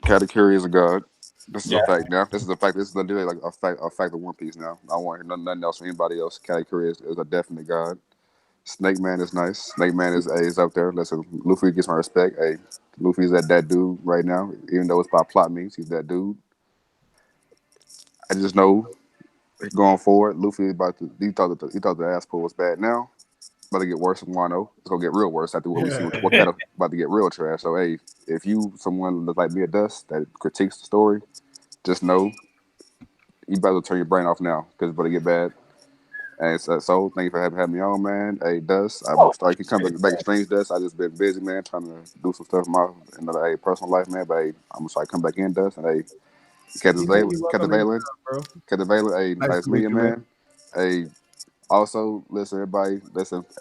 Katakuri is a god. This is a fact now. This is a fact. This is literally like a fact of One Piece now. I don't want to hear nothing else from anybody else. Katakuri is a definite god. Snake Man is nice. Snake Man is up there. Listen, Luffy gets my respect. Hey, Luffy's that dude right now. Even though it's by plot means, he's that dude. I just know going forward, Luffy is about to. He thought the ass pull was bad now. About to get worse from Wano. It's gonna get real worse after what we see. What kind of about to get real trash. So hey, if you someone like me or Dust that critiques the story, just know you better turn your brain off now because it's about to get bad. And so thank you for having me on, man. Hey, Dust, I started to come back to Strange Dust. I just been busy, man, trying to do some stuff in my personal life, man. But hey, I'm gonna try to come back in, Dust, and hey, Captain Valen, hey, nice meeting you, man. Hey, also, listen, everybody,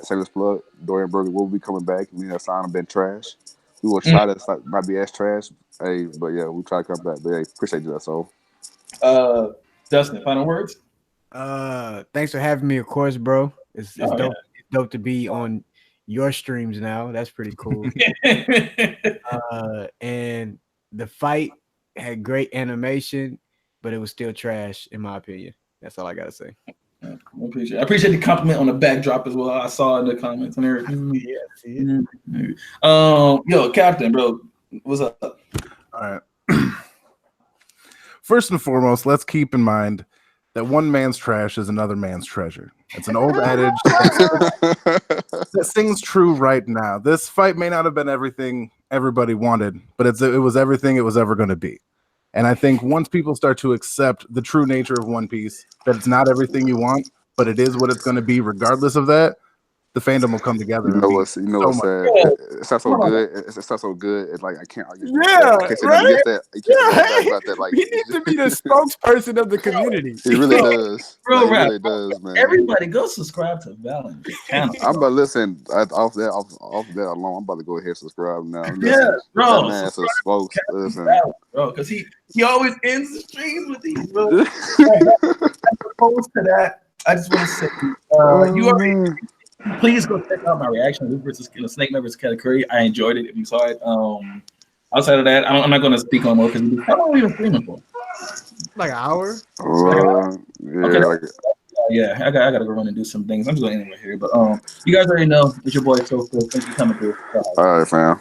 shameless plug, Dorian Burger will be coming back. We have signed been trash. We will try to might be as trash. Hey, but yeah, we'll try to come back. But hey, appreciate you, so. Dustin, final words? Thanks for having me, of course, bro. It's dope. Yeah. It's dope to be on your streams now. That's pretty cool. And the fight had great animation, but it was still trash, in my opinion. That's all I gotta say. I appreciate the compliment on the backdrop as well. I saw in the comments and everything. Yo, Captain, bro, what's up? All right. First and foremost, let's keep in mind that one man's trash is another man's treasure. It's an old adage that sings true right now. This fight may not have been everything everybody wanted, but it was everything it was ever going to be. And I think once people start to accept the true nature of One Piece, that it's not everything you want, but it is what it's going to be regardless of that, the fandom will come together. You know what's sad? It's not so good. It's not so good. It's like I can't argue. Yeah, I can't say right? that. You can't about that. Like he needs to be the spokesperson of the community. He really does. Bro, he really does, man. Everybody go subscribe to Valen. I'm about to listen. Off that alone, I'm about to go ahead and subscribe now. Yeah, bro. That man's a spokesperson. Bro, because he always ends the streams with these, bro. As opposed to that, I just want to say, you already. Please go check out my reaction to versus Snake Man versus Katakuri. I enjoyed it if you saw it. Outside of that, I'm not going to speak on more because how long are we even streaming for? Like an hour? Yeah, okay. Yeah, I gotta go run and do some things. I'm just going to end it here. But you guys already know it's your boy Toko. Thanks for coming through. All right, fam.